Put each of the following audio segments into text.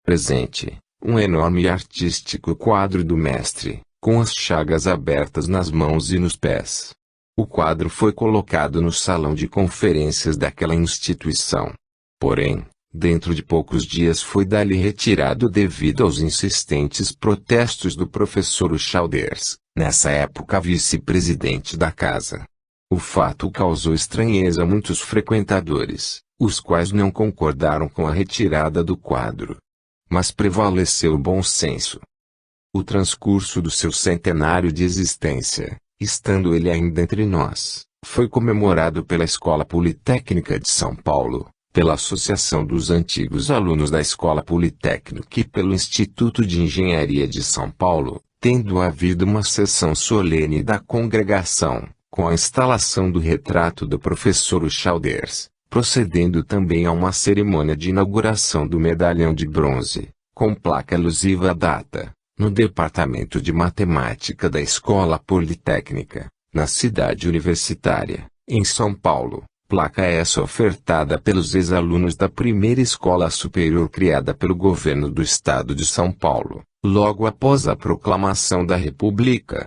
Presente, um enorme e artístico quadro do mestre, com as chagas abertas nas mãos e nos pés. O quadro foi colocado no salão de conferências daquela instituição. Porém, dentro de poucos dias foi dali retirado devido aos insistentes protestos do professor Chalders, nessa época vice-presidente da casa. O fato causou estranheza a muitos frequentadores, os quais não concordaram com a retirada do quadro. Mas prevaleceu o bom senso. O transcurso do seu centenário de existência, estando ele ainda entre nós, foi comemorado pela Escola Politécnica de São Paulo, pela Associação dos Antigos Alunos da Escola Politécnica e pelo Instituto de Engenharia de São Paulo, tendo havido uma sessão solene da congregação, com a instalação do retrato do professor Chalders, procedendo também a uma cerimônia de inauguração do medalhão de bronze, com placa alusiva à data, no Departamento de Matemática da Escola Politécnica, na cidade universitária, em São Paulo. Placa essa ofertada pelos ex-alunos da primeira escola superior criada pelo governo do estado de São Paulo, logo após a proclamação da República.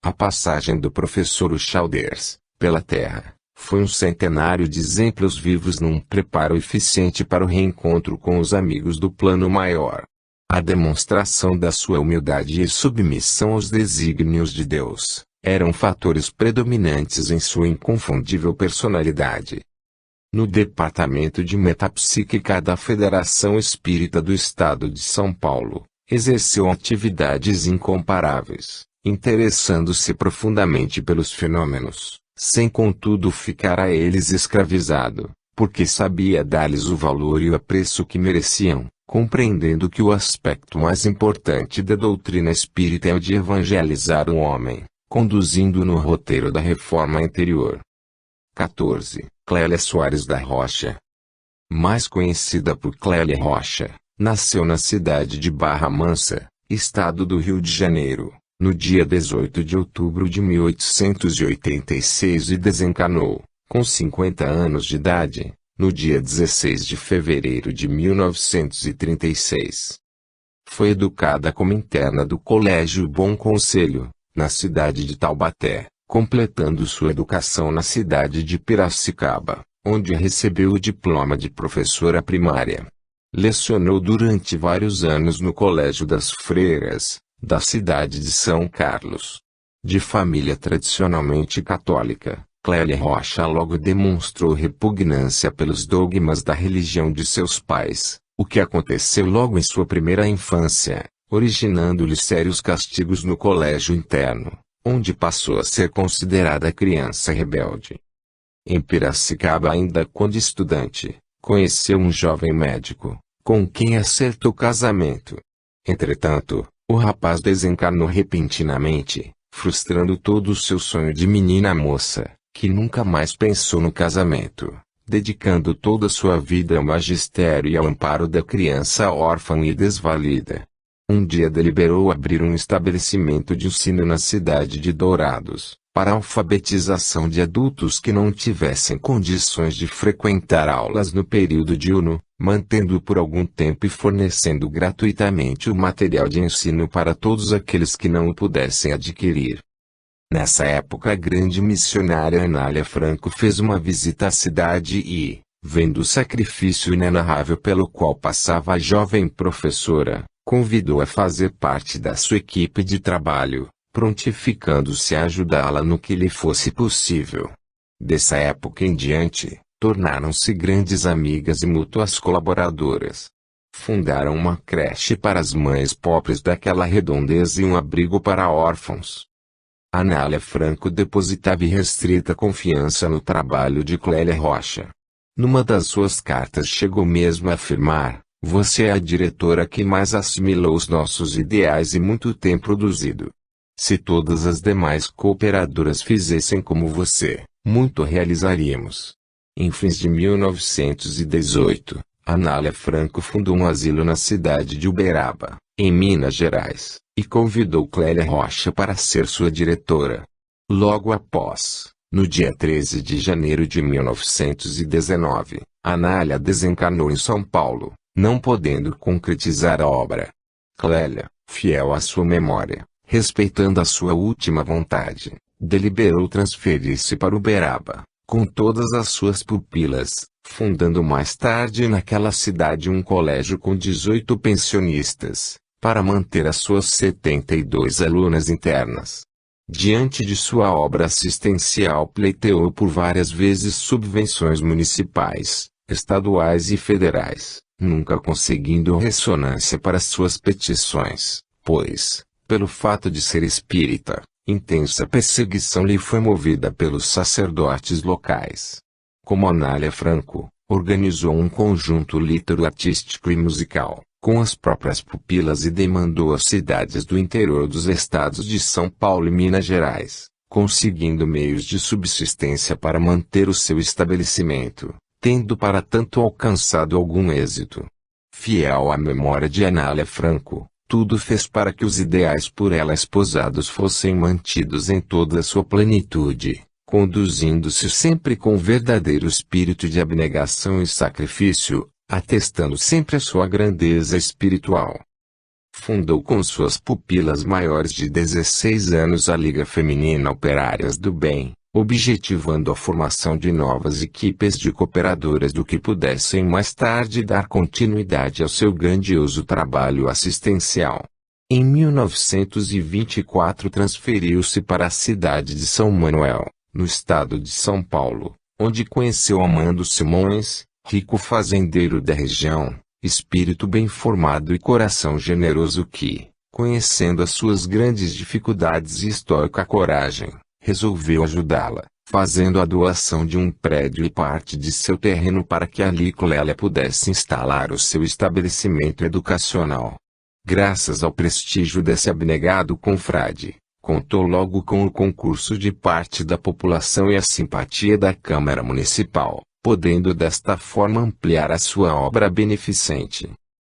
A passagem do professor Chalders, pela Terra, foi um centenário de exemplos vivos num preparo eficiente para o reencontro com os amigos do plano maior. A demonstração da sua humildade e submissão aos desígnios de Deus eram fatores predominantes em sua inconfundível personalidade. No Departamento de Metapsíquica da Federação Espírita do Estado de São Paulo, exerceu atividades incomparáveis, interessando-se profundamente pelos fenômenos, sem contudo ficar a eles escravizado, porque sabia dar-lhes o valor e o apreço que mereciam, compreendendo que o aspecto mais importante da doutrina espírita é o de evangelizar o homem, conduzindo no roteiro da reforma interior. 14. Clélia Soares da Rocha. Mais conhecida por Clélia Rocha, nasceu na cidade de Barra Mansa, estado do Rio de Janeiro, no dia 18 de outubro de 1886 e desencarnou, com 50 anos de idade, no dia 16 de fevereiro de 1936. Foi educada como interna do Colégio Bom Conselho, na cidade de Taubaté, completando sua educação na cidade de Piracicaba, onde recebeu o diploma de professora primária. Lecionou durante vários anos no Colégio das Freiras, da cidade de São Carlos. De família tradicionalmente católica, Clélia Rocha logo demonstrou repugnância pelos dogmas da religião de seus pais, o que aconteceu logo em sua primeira infância, originando-lhe sérios castigos no colégio interno, onde passou a ser considerada criança rebelde. Em Piracicaba, ainda quando estudante, conheceu um jovem médico, com quem acertou casamento. Entretanto, o rapaz desencarnou repentinamente, frustrando todo o seu sonho de menina moça, que nunca mais pensou no casamento, dedicando toda a sua vida ao magistério e ao amparo da criança órfã e desvalida. Um dia deliberou abrir um estabelecimento de ensino na cidade de Dourados, para a alfabetização de adultos que não tivessem condições de frequentar aulas no período diurno, mantendo-o por algum tempo e fornecendo gratuitamente o material de ensino para todos aqueles que não o pudessem adquirir. Nessa época a grande missionária Anália Franco fez uma visita à cidade e, vendo o sacrifício inenarrável pelo qual passava a jovem professora, convidou a fazer parte da sua equipe de trabalho, prontificando-se a ajudá-la no que lhe fosse possível. Dessa época em diante, tornaram-se grandes amigas e mútuas colaboradoras. Fundaram uma creche para as mães pobres daquela redondeza e um abrigo para órfãos. Anália Franco depositava irrestrita confiança no trabalho de Clélia Rocha. Numa das suas cartas chegou mesmo a afirmar: "Você é a diretora que mais assimilou os nossos ideais e muito tem produzido. Se todas as demais cooperadoras fizessem como você, muito realizaríamos." Em fins de 1918, Anália Franco fundou um asilo na cidade de Uberaba, em Minas Gerais, e convidou Clélia Rocha para ser sua diretora. Logo após, no dia 13 de janeiro de 1919, Anália desencarnou em São Paulo, não podendo concretizar a obra. Clélia, fiel à sua memória, respeitando a sua última vontade, deliberou transferir-se para Uberaba, com todas as suas pupilas, fundando mais tarde naquela cidade um colégio com 18 pensionistas, para manter as suas 72 alunas internas. Diante de sua obra assistencial pleiteou por várias vezes subvenções municipais, estaduais e federais, nunca conseguindo ressonância para suas petições, pois, pelo fato de ser espírita, intensa perseguição lhe foi movida pelos sacerdotes locais. Como Anália Franco, organizou um conjunto litero-artístico e musical, com as próprias pupilas e demandou às cidades do interior dos estados de São Paulo e Minas Gerais, conseguindo meios de subsistência para manter o seu estabelecimento, tendo para tanto alcançado algum êxito. Fiel à memória de Anália Franco, tudo fez para que os ideais por ela esposados fossem mantidos em toda a sua plenitude, conduzindo-se sempre com verdadeiro espírito de abnegação e sacrifício, atestando sempre a sua grandeza espiritual. Fundou com suas pupilas maiores de 16 anos a Liga Feminina Operárias do Bem, objetivando a formação de novas equipes de cooperadoras do que pudessem mais tarde dar continuidade ao seu grandioso trabalho assistencial. Em 1924 transferiu-se para a cidade de São Manuel, no estado de São Paulo, onde conheceu Amando Simões, rico fazendeiro da região, espírito bem formado e coração generoso que, conhecendo as suas grandes dificuldades e estoica coragem, resolveu ajudá-la, fazendo a doação de um prédio e parte de seu terreno para que ali Clélia pudesse instalar o seu estabelecimento educacional. Graças ao prestígio desse abnegado confrade, contou logo com o concurso de parte da população e a simpatia da Câmara Municipal, podendo desta forma ampliar a sua obra beneficente.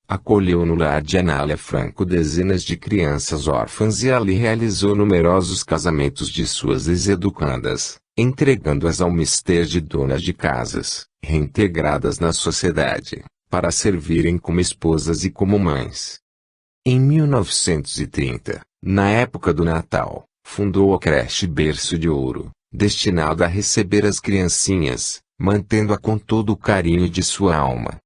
Acolheu no lar de Anália Franco dezenas de crianças órfãs e ali realizou numerosos casamentos de suas ex-educandas, entregando-as ao mister de donas de casas, reintegradas na sociedade, para servirem como esposas e como mães. Em 1930, na época do Natal, fundou a creche Berço de Ouro, destinada a receber as criancinhas, mantendo-a com todo o carinho de sua alma.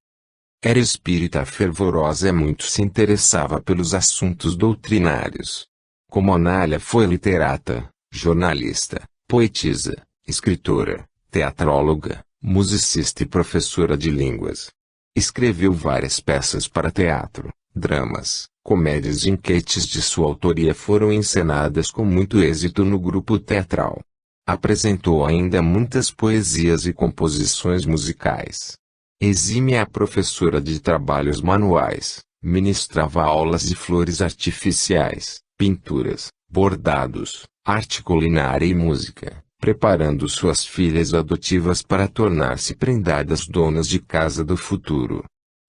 Era espírita fervorosa e muito se interessava pelos assuntos doutrinários. Como Anália foi literata, jornalista, poetisa, escritora, teatróloga, musicista e professora de línguas. Escreveu várias peças para teatro, dramas, comédias e enquetes de sua autoria foram encenadas com muito êxito no grupo teatral. Apresentou ainda muitas poesias e composições musicais. Exímia professora de trabalhos manuais, ministrava aulas de flores artificiais, pinturas, bordados, arte culinária e música, preparando suas filhas adotivas para tornar-se prendadas donas de casa do futuro.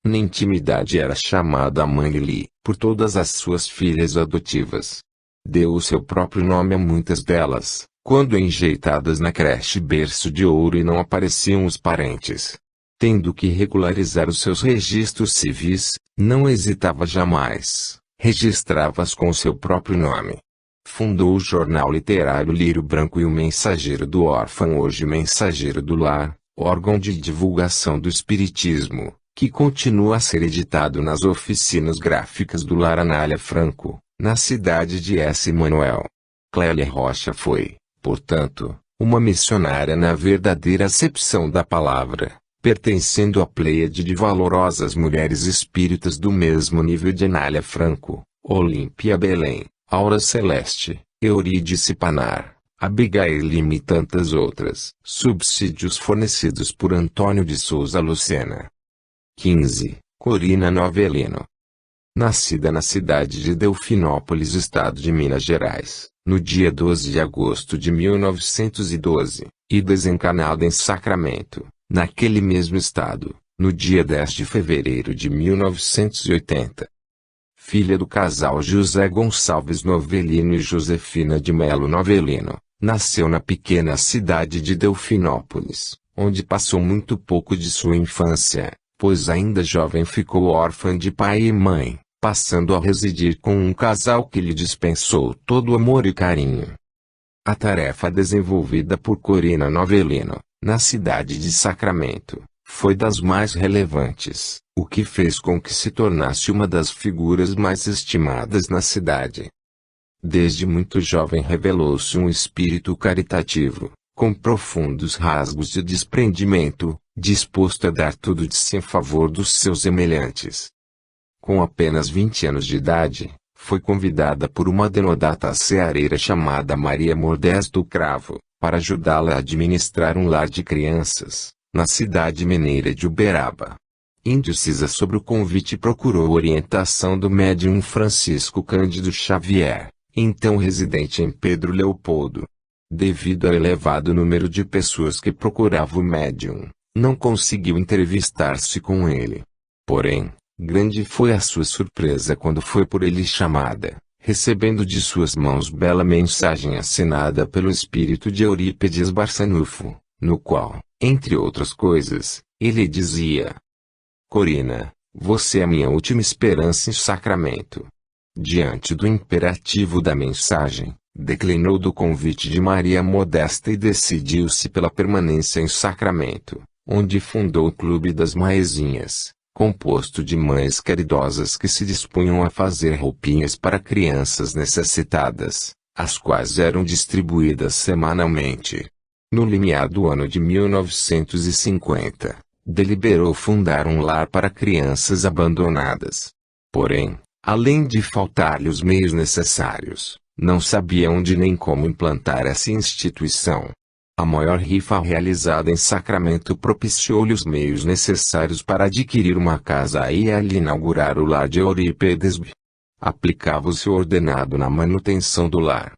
Na intimidade era chamada Mãe Lili, por todas as suas filhas adotivas. Deu o seu próprio nome a muitas delas, quando enjeitadas na creche Berço de Ouro e não apareciam os parentes. Tendo que regularizar os seus registros civis, não hesitava jamais, registrava-as com o seu próprio nome. Fundou o jornal literário Lírio Branco e o Mensageiro do Órfão, hoje Mensageiro do Lar, órgão de divulgação do espiritismo, que continua a ser editado nas oficinas gráficas do Lar Anália Franco, na cidade de S. Manuel. Clélia Rocha foi, portanto, uma missionária na verdadeira acepção da palavra, pertencendo à pleiade de valorosas mulheres espíritas do mesmo nível de Anália Franco, Olímpia Belém, Aura Celeste, Eurídice Panar, Abigail Lima e tantas outras. Subsídios fornecidos por Antônio de Souza Lucena. 15. Corina Novelino. Nascida na cidade de Delfinópolis, estado de Minas Gerais, no dia 12 de agosto de 1912, e desencarnada em Sacramento, naquele mesmo estado, no dia 10 de fevereiro de 1980. Filha do casal José Gonçalves Novelino e Josefina de Melo Novelino, nasceu na pequena cidade de Delfinópolis, onde passou muito pouco de sua infância, pois ainda jovem ficou órfã de pai e mãe, passando a residir com um casal que lhe dispensou todo o amor e carinho. A tarefa desenvolvida por Corina Novellino, na cidade de Sacramento, foi das mais relevantes, o que fez com que se tornasse uma das figuras mais estimadas na cidade. Desde muito jovem revelou-se um espírito caritativo, com profundos rasgos de desprendimento, disposto a dar tudo de si em favor dos seus semelhantes. Com apenas 20 anos de idade, foi convidada por uma denodata ceareira chamada Maria Modesto Cravo, para ajudá-la a administrar um lar de crianças, na cidade mineira de Uberaba. Indecisa sobre o convite, procurou orientação do médium Francisco Cândido Xavier, então residente em Pedro Leopoldo. Devido ao elevado número de pessoas que procuravam o médium, não conseguiu entrevistar-se com ele. Porém, grande foi a sua surpresa quando foi por ele chamada, recebendo de suas mãos bela mensagem assinada pelo espírito de Eurípedes Barçanufo, no qual, entre outras coisas, ele dizia: Corina, você é minha última esperança em Sacramento. Diante do imperativo da mensagem, declinou do convite de Maria Modesta e decidiu-se pela permanência em Sacramento, onde fundou o Clube das Maezinhas, composto de mães caridosas que se dispunham a fazer roupinhas para crianças necessitadas, as quais eram distribuídas semanalmente. No limiar do ano de 1950, deliberou fundar um lar para crianças abandonadas. Porém, além de faltar-lhe os meios necessários, não sabia onde nem como implantar essa instituição. A maior rifa realizada em Sacramento propiciou-lhe os meios necessários para adquirir uma casa e ali inaugurar o lar de Eurípedes. Aplicava-se o ordenado na manutenção do lar.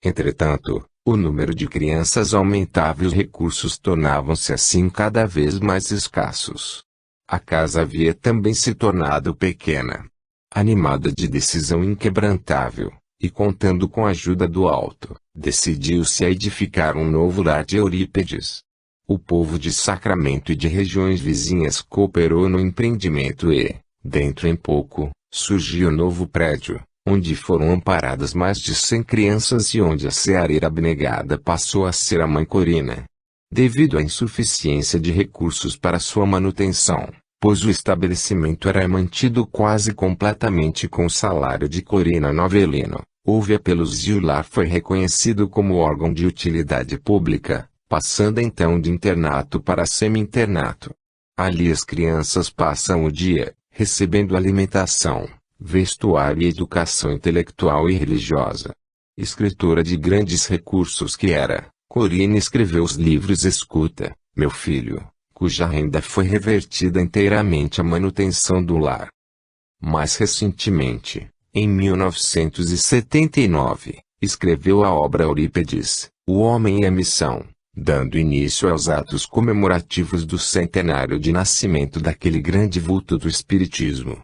Entretanto, o número de crianças aumentava e os recursos tornavam-se assim cada vez mais escassos. A casa havia também se tornado pequena. Animada de decisão inquebrantável, e contando com a ajuda do alto, decidiu-se a edificar um novo lar de Eurípedes. O povo de Sacramento e de regiões vizinhas cooperou no empreendimento e, dentro em pouco, surgiu um novo prédio, onde foram amparadas mais de 100 crianças e onde a ceareira abnegada passou a ser a mãe Corina. Devido à insuficiência de recursos para sua manutenção, pois o estabelecimento era mantido quase completamente com o salário de Corina Novellino, houve apelos e o lar foi reconhecido como órgão de utilidade pública, passando então de internato para semi-internato. Ali as crianças passam o dia, recebendo alimentação, vestuário e educação intelectual e religiosa. Escritora de grandes recursos que era, Corina escreveu os livros Escuta, Meu Filho, cuja renda foi revertida inteiramente à manutenção do lar. Mais recentemente, em 1979, escreveu a obra Eurípedes, O Homem e a Missão, dando início aos atos comemorativos do centenário de nascimento daquele grande vulto do espiritismo.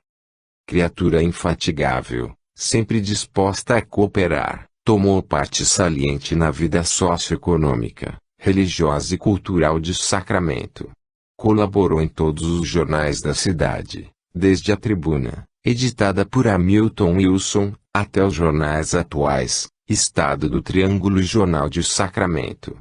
Criatura infatigável, sempre disposta a cooperar, tomou parte saliente na vida socioeconômica, religiosa e cultural de Sacramento. Colaborou em todos os jornais da cidade, desde a Tribuna, editada por Hamilton Wilson, até os jornais atuais, Estado do Triângulo e Jornal de Sacramento.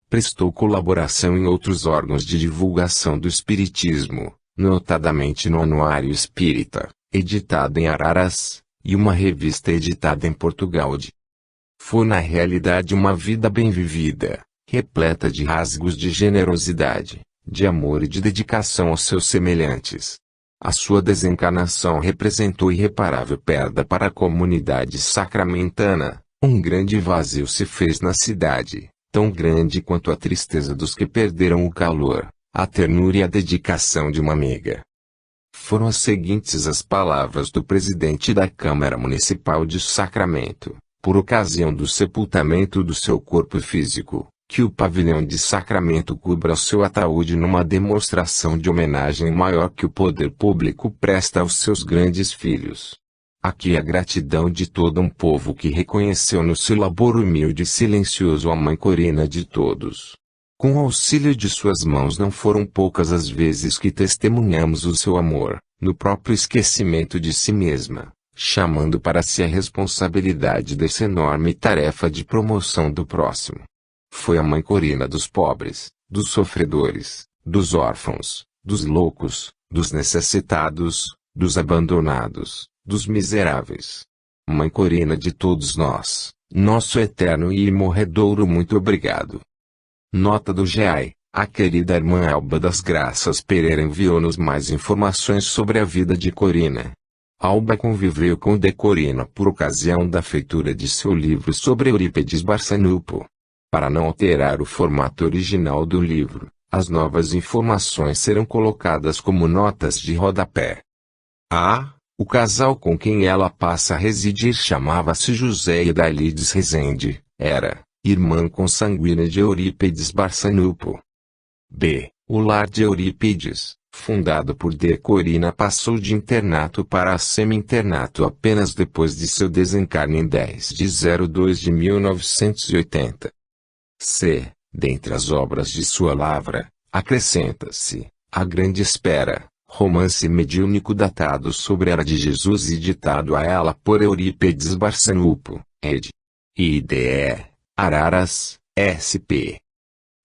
Prestou colaboração em outros órgãos de divulgação do espiritismo, notadamente no Anuário Espírita, editado em Araras, e uma revista editada em Portugal. Foi na realidade uma vida bem vivida, repleta de rasgos de generosidade, de amor e de dedicação aos seus semelhantes. A sua desencarnação representou irreparável perda para a comunidade sacramentana. Um grande vazio se fez na cidade, tão grande quanto a tristeza dos que perderam o calor, a ternura e a dedicação de uma amiga. Foram as seguintes as palavras do presidente da Câmara Municipal de Sacramento, por ocasião do sepultamento do seu corpo físico: que o pavilhão de Sacramento cubra o seu ataúde numa demonstração de homenagem maior que o poder público presta aos seus grandes filhos. Aqui a gratidão de todo um povo que reconheceu no seu labor humilde e silencioso a mãe Corina de todos. Com o auxílio de suas mãos não foram poucas as vezes que testemunhamos o seu amor, no próprio esquecimento de si mesma, chamando para si a responsabilidade dessa enorme tarefa de promoção do próximo. Foi a mãe Corina dos pobres, dos sofredores, dos órfãos, dos loucos, dos necessitados, dos abandonados, dos miseráveis. Mãe Corina de todos nós, nosso eterno e imorredouro muito obrigado. Nota do GEAI. A querida irmã Alba das Graças Pereira enviou-nos mais informações sobre a vida de Corina. Alba conviveu com de Corina por ocasião da feitura de seu livro sobre Eurípides Barçanuppo. Para não alterar o formato original do livro, as novas informações serão colocadas como notas de rodapé. O casal com quem ela passa a residir chamava-se José Idalides Rezende, era irmã consanguínea de Eurípides Barçanuppo. B. O lar de Eurípides, fundado por de Corina, passou de internato para semi-internato apenas depois de seu desencarne em 10/02 de 1980. C. Dentre as obras de sua lavra, acrescenta-se A Grande Espera, romance mediúnico datado sobre a Era de Jesus e ditado a ela por Eurípides Barçanuppo, ed. IDE, Araras, SP.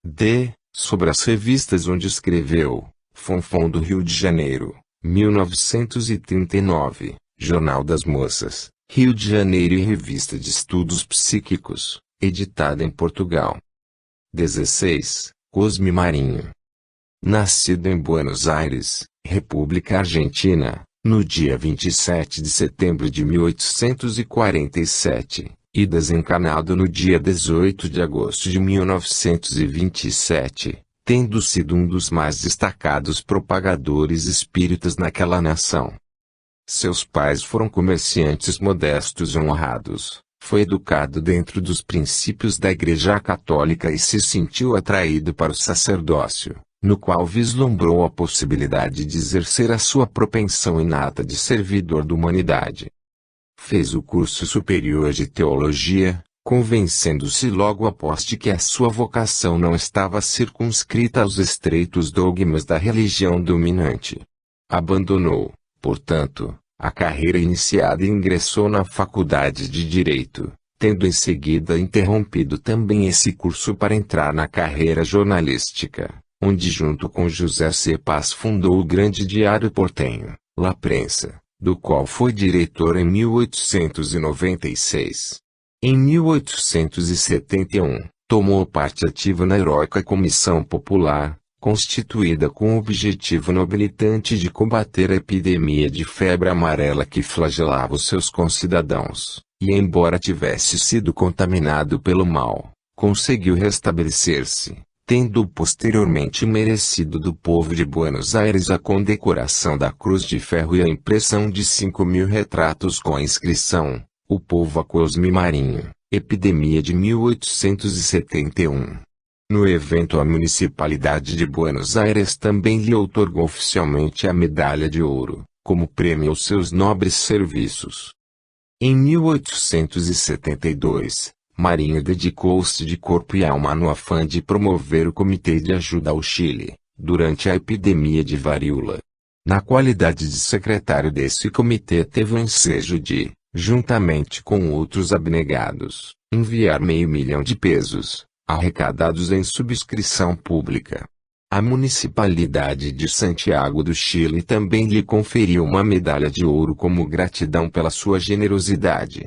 D. Sobre as revistas onde escreveu, Fonfon do Rio de Janeiro, 1939, Jornal das Moças, Rio de Janeiro e Revista de Estudos Psíquicos, editada em Portugal. 16. Cosme Marinho. Nascido em Buenos Aires, República Argentina, no dia 27 de setembro de 1847, e desencarnado no dia 18 de agosto de 1927, tendo sido um dos mais destacados propagadores espíritas naquela nação. Seus pais foram comerciantes modestos e honrados. Foi educado dentro dos princípios da Igreja Católica e se sentiu atraído para o sacerdócio, no qual vislumbrou a possibilidade de exercer a sua propensão inata de servidor da humanidade. Fez o curso superior de teologia, convencendo-se logo após de que a sua vocação não estava circunscrita aos estreitos dogmas da religião dominante. Abandonou, portanto, a carreira iniciada e ingressou na Faculdade de Direito, tendo em seguida interrompido também esse curso para entrar na carreira jornalística, onde junto com José C. Paz fundou o grande diário portenho, La Prensa, do qual foi diretor em 1896. Em 1871, tomou parte ativa na heróica Comissão Popular, constituída com o objetivo nobilitante de combater a epidemia de febre amarela que flagelava os seus concidadãos, e embora tivesse sido contaminado pelo mal, conseguiu restabelecer-se, tendo posteriormente merecido do povo de Buenos Aires a condecoração da Cruz de Ferro e a impressão de 5.000 retratos com a inscrição, O Povo a Cosme Marinho, epidemia de 1871. No evento a Municipalidade de Buenos Aires também lhe outorgou oficialmente a Medalha de Ouro, como prêmio aos seus nobres serviços. Em 1872, Marinho dedicou-se de corpo e alma no afã de promover o Comitê de Ajuda ao Chile, durante a epidemia de varíola. Na qualidade de secretário desse comitê teve o ensejo de, juntamente com outros abnegados, enviar $500 mil de pesos, arrecadados em subscrição pública. A Municipalidade de Santiago do Chile também lhe conferiu uma medalha de ouro como gratidão pela sua generosidade.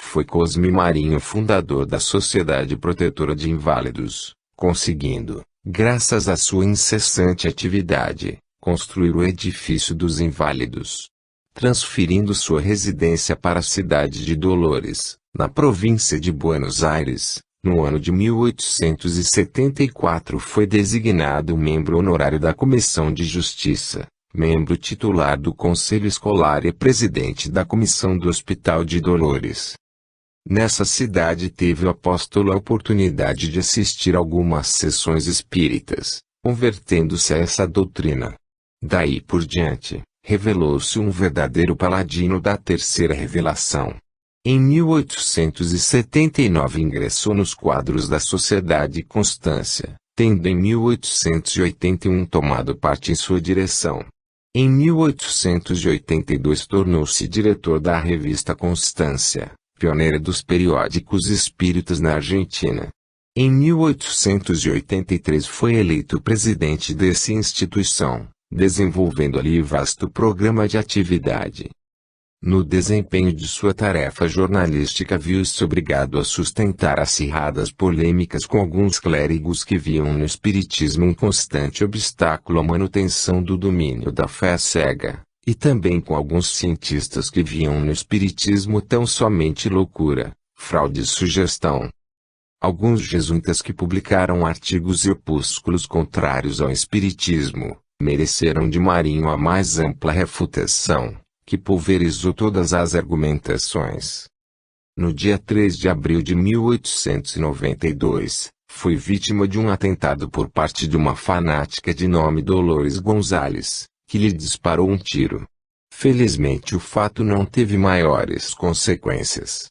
Foi Cosme Marinho fundador da Sociedade Protetora de Inválidos, conseguindo, graças à sua incessante atividade, construir o Edifício dos Inválidos. Transferindo sua residência para a cidade de Dolores, na província de Buenos Aires, no ano de 1874 foi designado membro honorário da Comissão de Justiça, membro titular do Conselho Escolar e presidente da Comissão do Hospital de Dolores. Nessa cidade teve o apóstolo a oportunidade de assistir algumas sessões espíritas, convertendo-se a essa doutrina. Daí por diante, revelou-se um verdadeiro paladino da terceira revelação. Em 1879 ingressou nos quadros da Sociedade Constância, tendo em 1881 tomado parte em sua direção. Em 1882 tornou-se diretor da revista Constância, pioneira dos periódicos espíritas na Argentina. Em 1883 foi eleito presidente dessa instituição, desenvolvendo ali vasto programa de atividade. No desempenho de sua tarefa jornalística viu-se obrigado a sustentar acirradas polêmicas com alguns clérigos que viam no espiritismo um constante obstáculo à manutenção do domínio da fé cega, e também com alguns cientistas que viam no espiritismo tão somente loucura, fraude e sugestão. Alguns jesuítas que publicaram artigos e opúsculos contrários ao espiritismo, mereceram de Marinho a mais ampla refutação, que pulverizou todas as argumentações. No dia 3 de abril de 1892, foi vítima de um atentado por parte de uma fanática de nome Dolores Gonzales, que lhe disparou um tiro. Felizmente o fato não teve maiores consequências.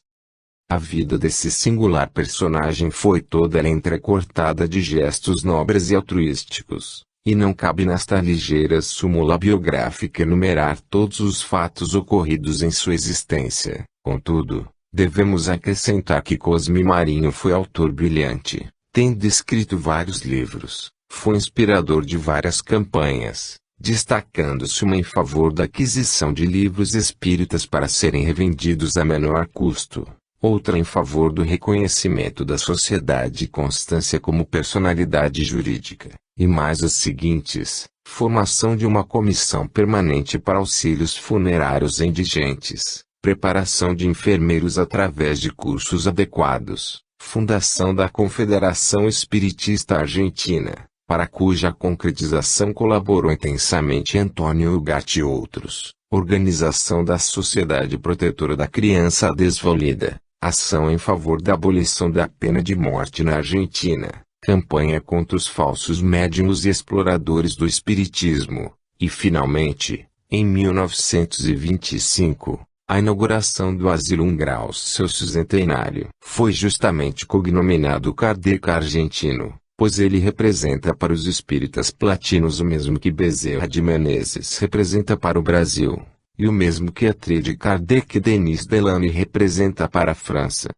A vida desse singular personagem foi toda ela entrecortada de gestos nobres e altruísticos. E não cabe nesta ligeira súmula biográfica enumerar todos os fatos ocorridos em sua existência. Contudo, devemos acrescentar que Cosme Marinho foi autor brilhante, tendo escrito vários livros, foi inspirador de várias campanhas, destacando-se uma em favor da aquisição de livros espíritas para serem revendidos a menor custo, outra em favor do reconhecimento da Sociedade Constância como personalidade jurídica. E mais as seguintes: formação de uma comissão permanente para auxílios funerários a indigentes, preparação de enfermeiros através de cursos adequados, fundação da Confederação Espiritista Argentina, para cuja concretização colaborou intensamente Antônio Ugarte e outros, organização da Sociedade Protetora da Criança Desvalida, ação em favor da abolição da pena de morte na Argentina, campanha contra os falsos médiuns e exploradores do espiritismo, e finalmente, em 1925, a inauguração do Asilo Graus, seu cinquentenário. Foi justamente cognominado Kardec argentino, pois ele representa para os espíritas platinos o mesmo que Bezerra de Menezes representa para o Brasil, e o mesmo que Atrid Kardec Denis Delany representa para a França.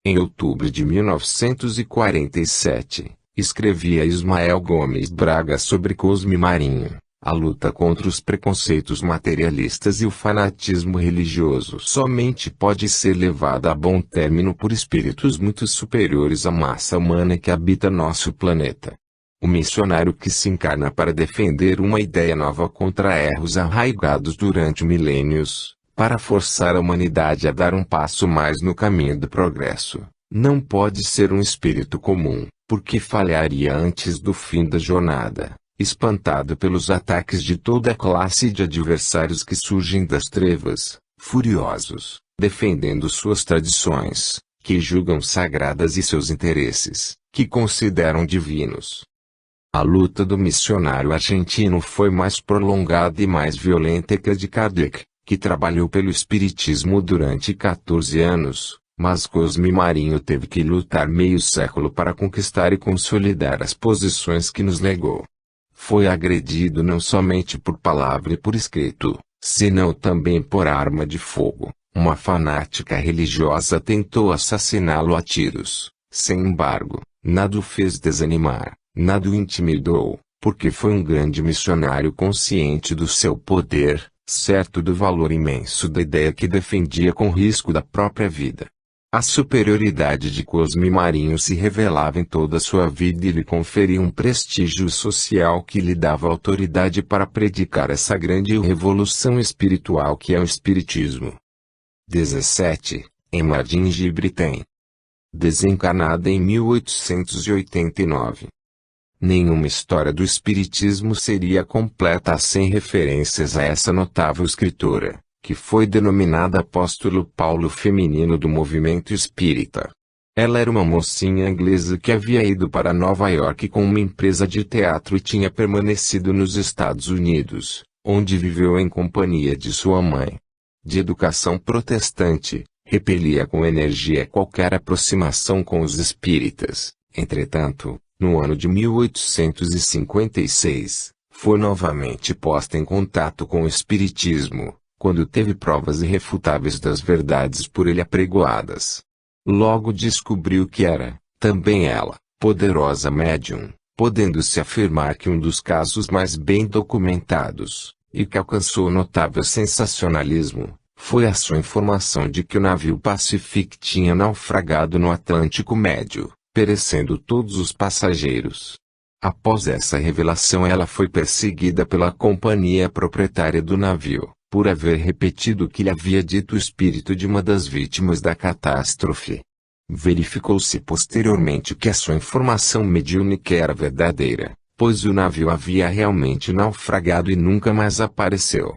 Em outubro de 1947, escrevia Ismael Gomes Braga sobre Cosme Marinho: a luta contra os preconceitos materialistas e o fanatismo religioso somente pode ser levada a bom término por espíritos muito superiores à massa humana que habita nosso planeta. O missionário que se encarna para defender uma ideia nova contra erros arraigados durante milênios, para forçar a humanidade a dar um passo mais no caminho do progresso, não pode ser um espírito comum, porque falharia antes do fim da jornada, espantado pelos ataques de toda a classe de adversários que surgem das trevas, furiosos, defendendo suas tradições, que julgam sagradas e seus interesses, que consideram divinos. A luta do missionário argentino foi mais prolongada e mais violenta que a de Kardec, que trabalhou pelo espiritismo durante 14 anos, mas Cosme Marinho teve que lutar meio século para conquistar e consolidar as posições que nos legou. Foi agredido não somente por palavra e por escrito, senão também por arma de fogo. Uma fanática religiosa tentou assassiná-lo a tiros. Sem embargo, nada o fez desanimar, nada o intimidou, porque foi um grande missionário consciente do seu poder, certo do valor imenso da ideia que defendia com risco da própria vida. A superioridade de Cosme Marinho se revelava em toda a sua vida e lhe conferia um prestígio social que lhe dava autoridade para predicar essa grande revolução espiritual que é o Espiritismo. 17. Emadine Gibritain. Desencarnada em 1889. Nenhuma história do Espiritismo seria completa sem referências a essa notável escritora, que foi denominada Apóstolo Paulo feminino do movimento espírita. Ela era uma mocinha inglesa que havia ido para Nova York com uma empresa de teatro e tinha permanecido nos Estados Unidos, onde viveu em companhia de sua mãe. De educação protestante, repelia com energia qualquer aproximação com os espíritas. Entretanto, no ano de 1856, foi novamente posta em contato com o espiritismo, quando teve provas irrefutáveis das verdades por ele apregoadas. Logo descobriu que era, também ela, poderosa médium, podendo-se afirmar que um dos casos mais bem documentados, e que alcançou notável sensacionalismo, foi a sua informação de que o navio Pacific tinha naufragado no Atlântico Médio, perecendo todos os passageiros. Após essa revelação, ela foi perseguida pela companhia proprietária do navio, por haver repetido o que lhe havia dito o espírito de uma das vítimas da catástrofe. Verificou-se posteriormente que a sua informação mediúnica era verdadeira, pois o navio havia realmente naufragado e nunca mais apareceu.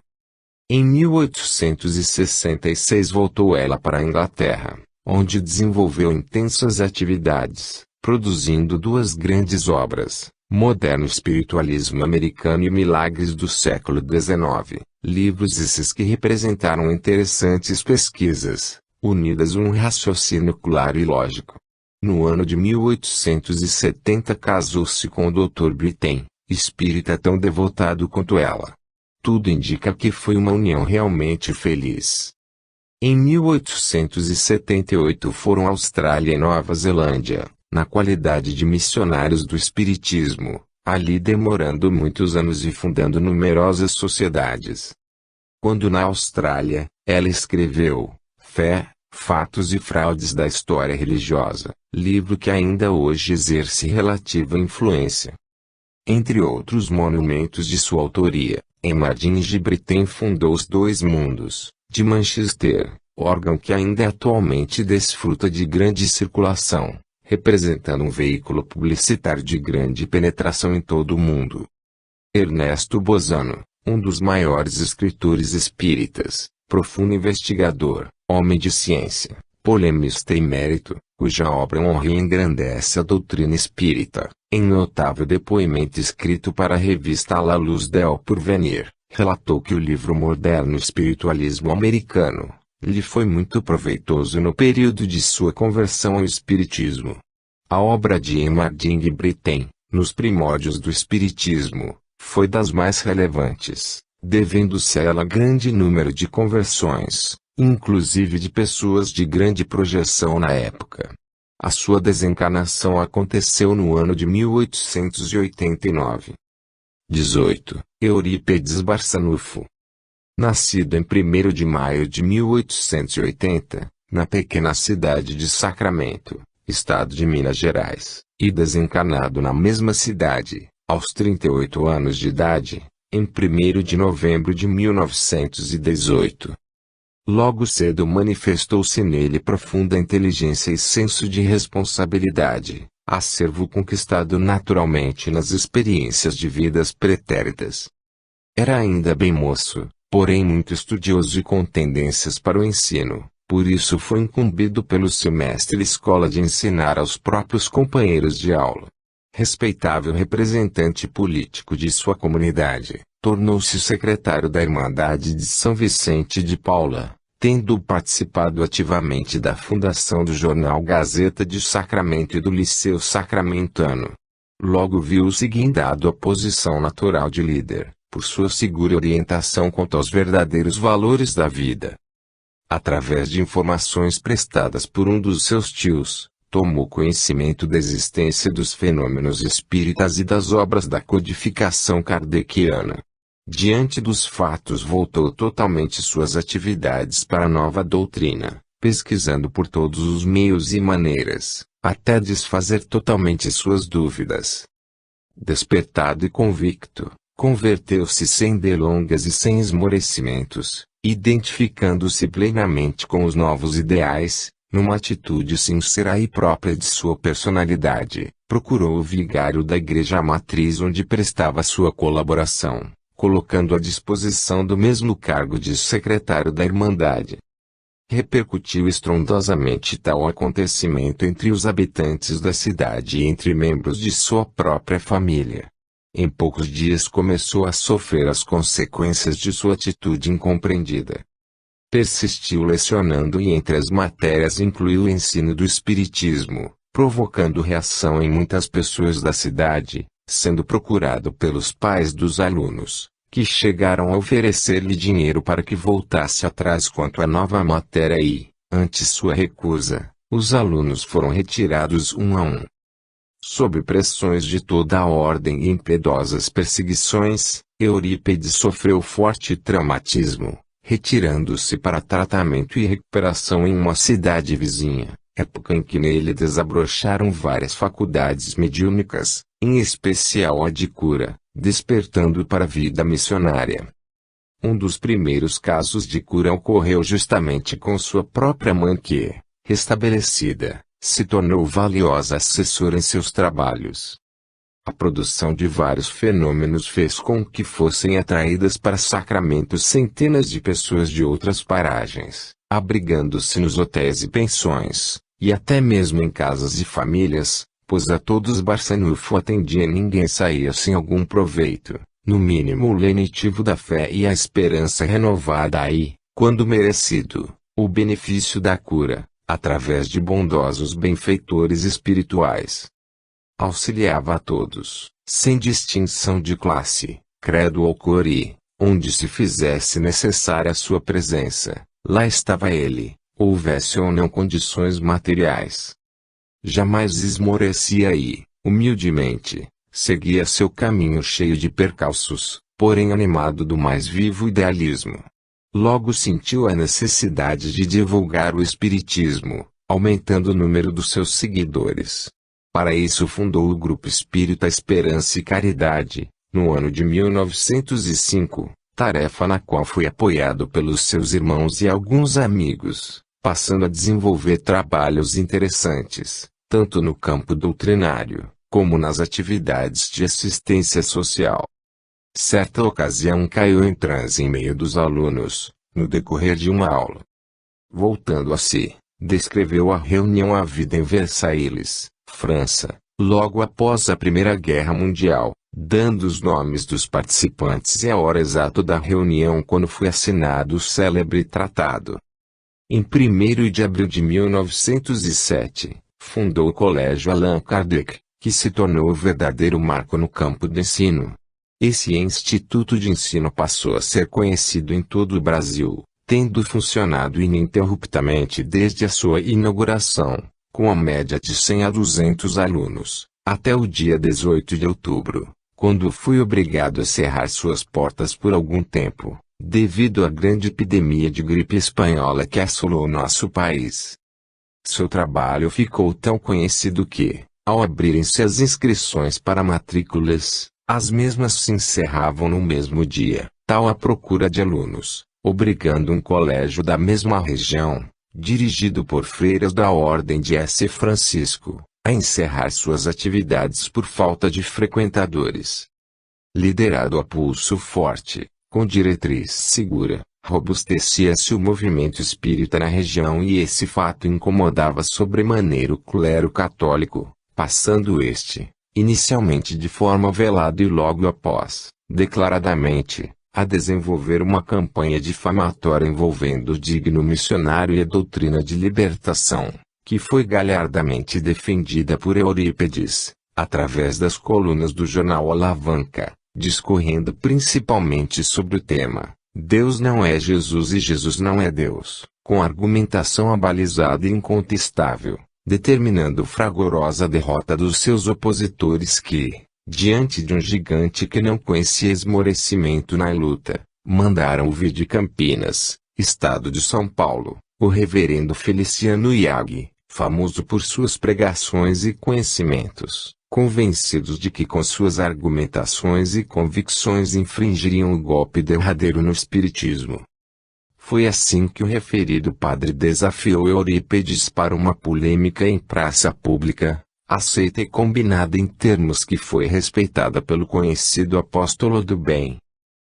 Em 1866 voltou ela para a Inglaterra, onde desenvolveu intensas atividades, produzindo duas grandes obras, Moderno Espiritualismo Americano e Milagres do Século XIX, livros esses que representaram interessantes pesquisas, unidas a um raciocínio claro e lógico. No ano de 1870 casou-se com o Dr. Brittain, espírita tão devotado quanto ela. Tudo indica que foi uma união realmente feliz. Em 1878 foram à Austrália e Nova Zelândia, na qualidade de missionários do Espiritismo, ali demorando muitos anos e fundando numerosas sociedades. Quando na Austrália, ela escreveu Fé, Fatos e Fraudes da História Religiosa, livro que ainda hoje exerce relativa influência. Entre outros monumentos de sua autoria, Emadinge Brittain fundou os Dois Mundos, de Manchester, órgão que ainda atualmente desfruta de grande circulação, representando um veículo publicitário de grande penetração em todo o mundo. Ernesto Bozano, um dos maiores escritores espíritas, profundo investigador, homem de ciência, polemista e mérito, cuja obra honra e engrandece a doutrina espírita, em notável depoimento escrito para a revista A la Luz del Porvenir, relatou que o livro Moderno Espiritualismo Americano lhe foi muito proveitoso no período de sua conversão ao espiritismo. A obra de Emadinge Brittain, nos primórdios do espiritismo, foi das mais relevantes, devendo-se a ela grande número de conversões, inclusive de pessoas de grande projeção na época. A sua desencarnação aconteceu no ano de 1889. 18. Eurípedes Barçanufo. Nascido em 1º de maio de 1880, na pequena cidade de Sacramento, estado de Minas Gerais, e desencarnado na mesma cidade, aos 38 anos de idade, em 1º de novembro de 1918. Logo cedo manifestou-se nele profunda inteligência e senso de responsabilidade, acervo conquistado naturalmente nas experiências de vidas pretéritas. Era ainda bem moço, porém muito estudioso e com tendências para o ensino, por isso foi incumbido pelo seu mestre escola de ensinar aos próprios companheiros de aula. Respeitável representante político de sua comunidade, tornou-se secretário da Irmandade de São Vicente de Paula, tendo participado ativamente da fundação do jornal Gazeta de Sacramento e do Liceu Sacramentano. Logo viu-se guindado à posição natural de líder, por sua segura orientação quanto aos verdadeiros valores da vida. Através de informações prestadas por um dos seus tios, tomou conhecimento da existência dos fenômenos espíritas e das obras da codificação kardeciana. Diante dos fatos voltou totalmente suas atividades para a nova doutrina, pesquisando por todos os meios e maneiras, até desfazer totalmente suas dúvidas. Despertado e convicto, converteu-se sem delongas e sem esmorecimentos, identificando-se plenamente com os novos ideais, numa atitude sincera e própria de sua personalidade, procurou o vigário da igreja matriz onde prestava sua colaboração, colocando à disposição do mesmo cargo de secretário da Irmandade. Repercutiu estrondosamente tal acontecimento entre os habitantes da cidade e entre membros de sua própria família. Em poucos dias começou a sofrer as consequências de sua atitude incompreendida. Persistiu lecionando e entre as matérias incluiu o ensino do espiritismo, provocando reação em muitas pessoas da cidade, sendo procurado pelos pais dos alunos, que chegaram a oferecer-lhe dinheiro para que voltasse atrás quanto à nova matéria e, ante sua recusa, os alunos foram retirados um a um. Sob pressões de toda a ordem e impiedosas perseguições, Eurípides sofreu forte traumatismo, retirando-se para tratamento e recuperação em uma cidade vizinha, época em que nele desabrocharam várias faculdades mediúnicas, em especial a de cura, despertando para a vida missionária. Um dos primeiros casos de cura ocorreu justamente com sua própria mãe que, restabelecida, se tornou valiosa assessora em seus trabalhos. A produção de vários fenômenos fez com que fossem atraídas para Sacramento centenas de pessoas de outras paragens, abrigando-se nos hotéis e pensões, e até mesmo em casas de famílias, pois a todos Barçanufo atendia e ninguém saía sem algum proveito, no mínimo o lenitivo da fé e a esperança renovada e, quando merecido, o benefício da cura, através de bondosos benfeitores espirituais. Auxiliava a todos, sem distinção de classe, credo ou cor e, onde se fizesse necessária a sua presença, lá estava ele, houvesse ou não condições materiais. Jamais esmorecia e, humildemente, seguia seu caminho cheio de percalços, porém animado do mais vivo idealismo. Logo sentiu a necessidade de divulgar o espiritismo, aumentando o número dos seus seguidores. Para isso fundou o Grupo Espírita Esperança e Caridade, no ano de 1905, tarefa na qual foi apoiado pelos seus irmãos e alguns amigos, passando a desenvolver trabalhos interessantes, tanto no campo doutrinário, como nas atividades de assistência social. Certa ocasião caiu em transe em meio dos alunos, no decorrer de uma aula. Voltando a si, descreveu a reunião havida em Versailles, França, logo após a Primeira Guerra Mundial, dando os nomes dos participantes e a hora exata da reunião quando foi assinado o célebre tratado. Em 1º de abril de 1907, fundou o Colégio Allan Kardec, que se tornou o verdadeiro marco no campo do ensino. Esse instituto de ensino passou a ser conhecido em todo o Brasil, tendo funcionado ininterruptamente desde a sua inauguração, com a média de 100 a 200 alunos, até o dia 18 de outubro, quando foi obrigado a cerrar suas portas por algum tempo, devido à grande epidemia de gripe espanhola que assolou nosso país. Seu trabalho ficou tão conhecido que, ao abrirem-se as inscrições para matrículas, as mesmas se encerravam no mesmo dia, tal a procura de alunos, obrigando um colégio da mesma região, dirigido por freiras da Ordem de S. Francisco, a encerrar suas atividades por falta de frequentadores. Liderado a pulso forte, com diretriz segura, robustecia-se o movimento espírita na região e esse fato incomodava sobremaneira o clero católico, passando este, inicialmente de forma velada e logo após, declaradamente, a desenvolver uma campanha difamatória envolvendo o digno missionário e a doutrina de libertação, que foi galhardamente defendida por Eurípides, através das colunas do jornal Alavanca, discorrendo principalmente sobre o tema Deus não é Jesus e Jesus não é Deus, com argumentação abalizada e incontestável, determinando fragorosa derrota dos seus opositores que, diante de um gigante que não conhecia esmorecimento na luta, mandaram vir de Campinas, estado de São Paulo, o reverendo Feliciano Iag, famoso por suas pregações e conhecimentos, convencidos de que com suas argumentações e convicções infringiriam o golpe derradeiro no espiritismo. Foi assim que o referido padre desafiou Eurípides para uma polêmica em praça pública, aceita e combinada em termos que foi respeitada pelo conhecido apóstolo do bem.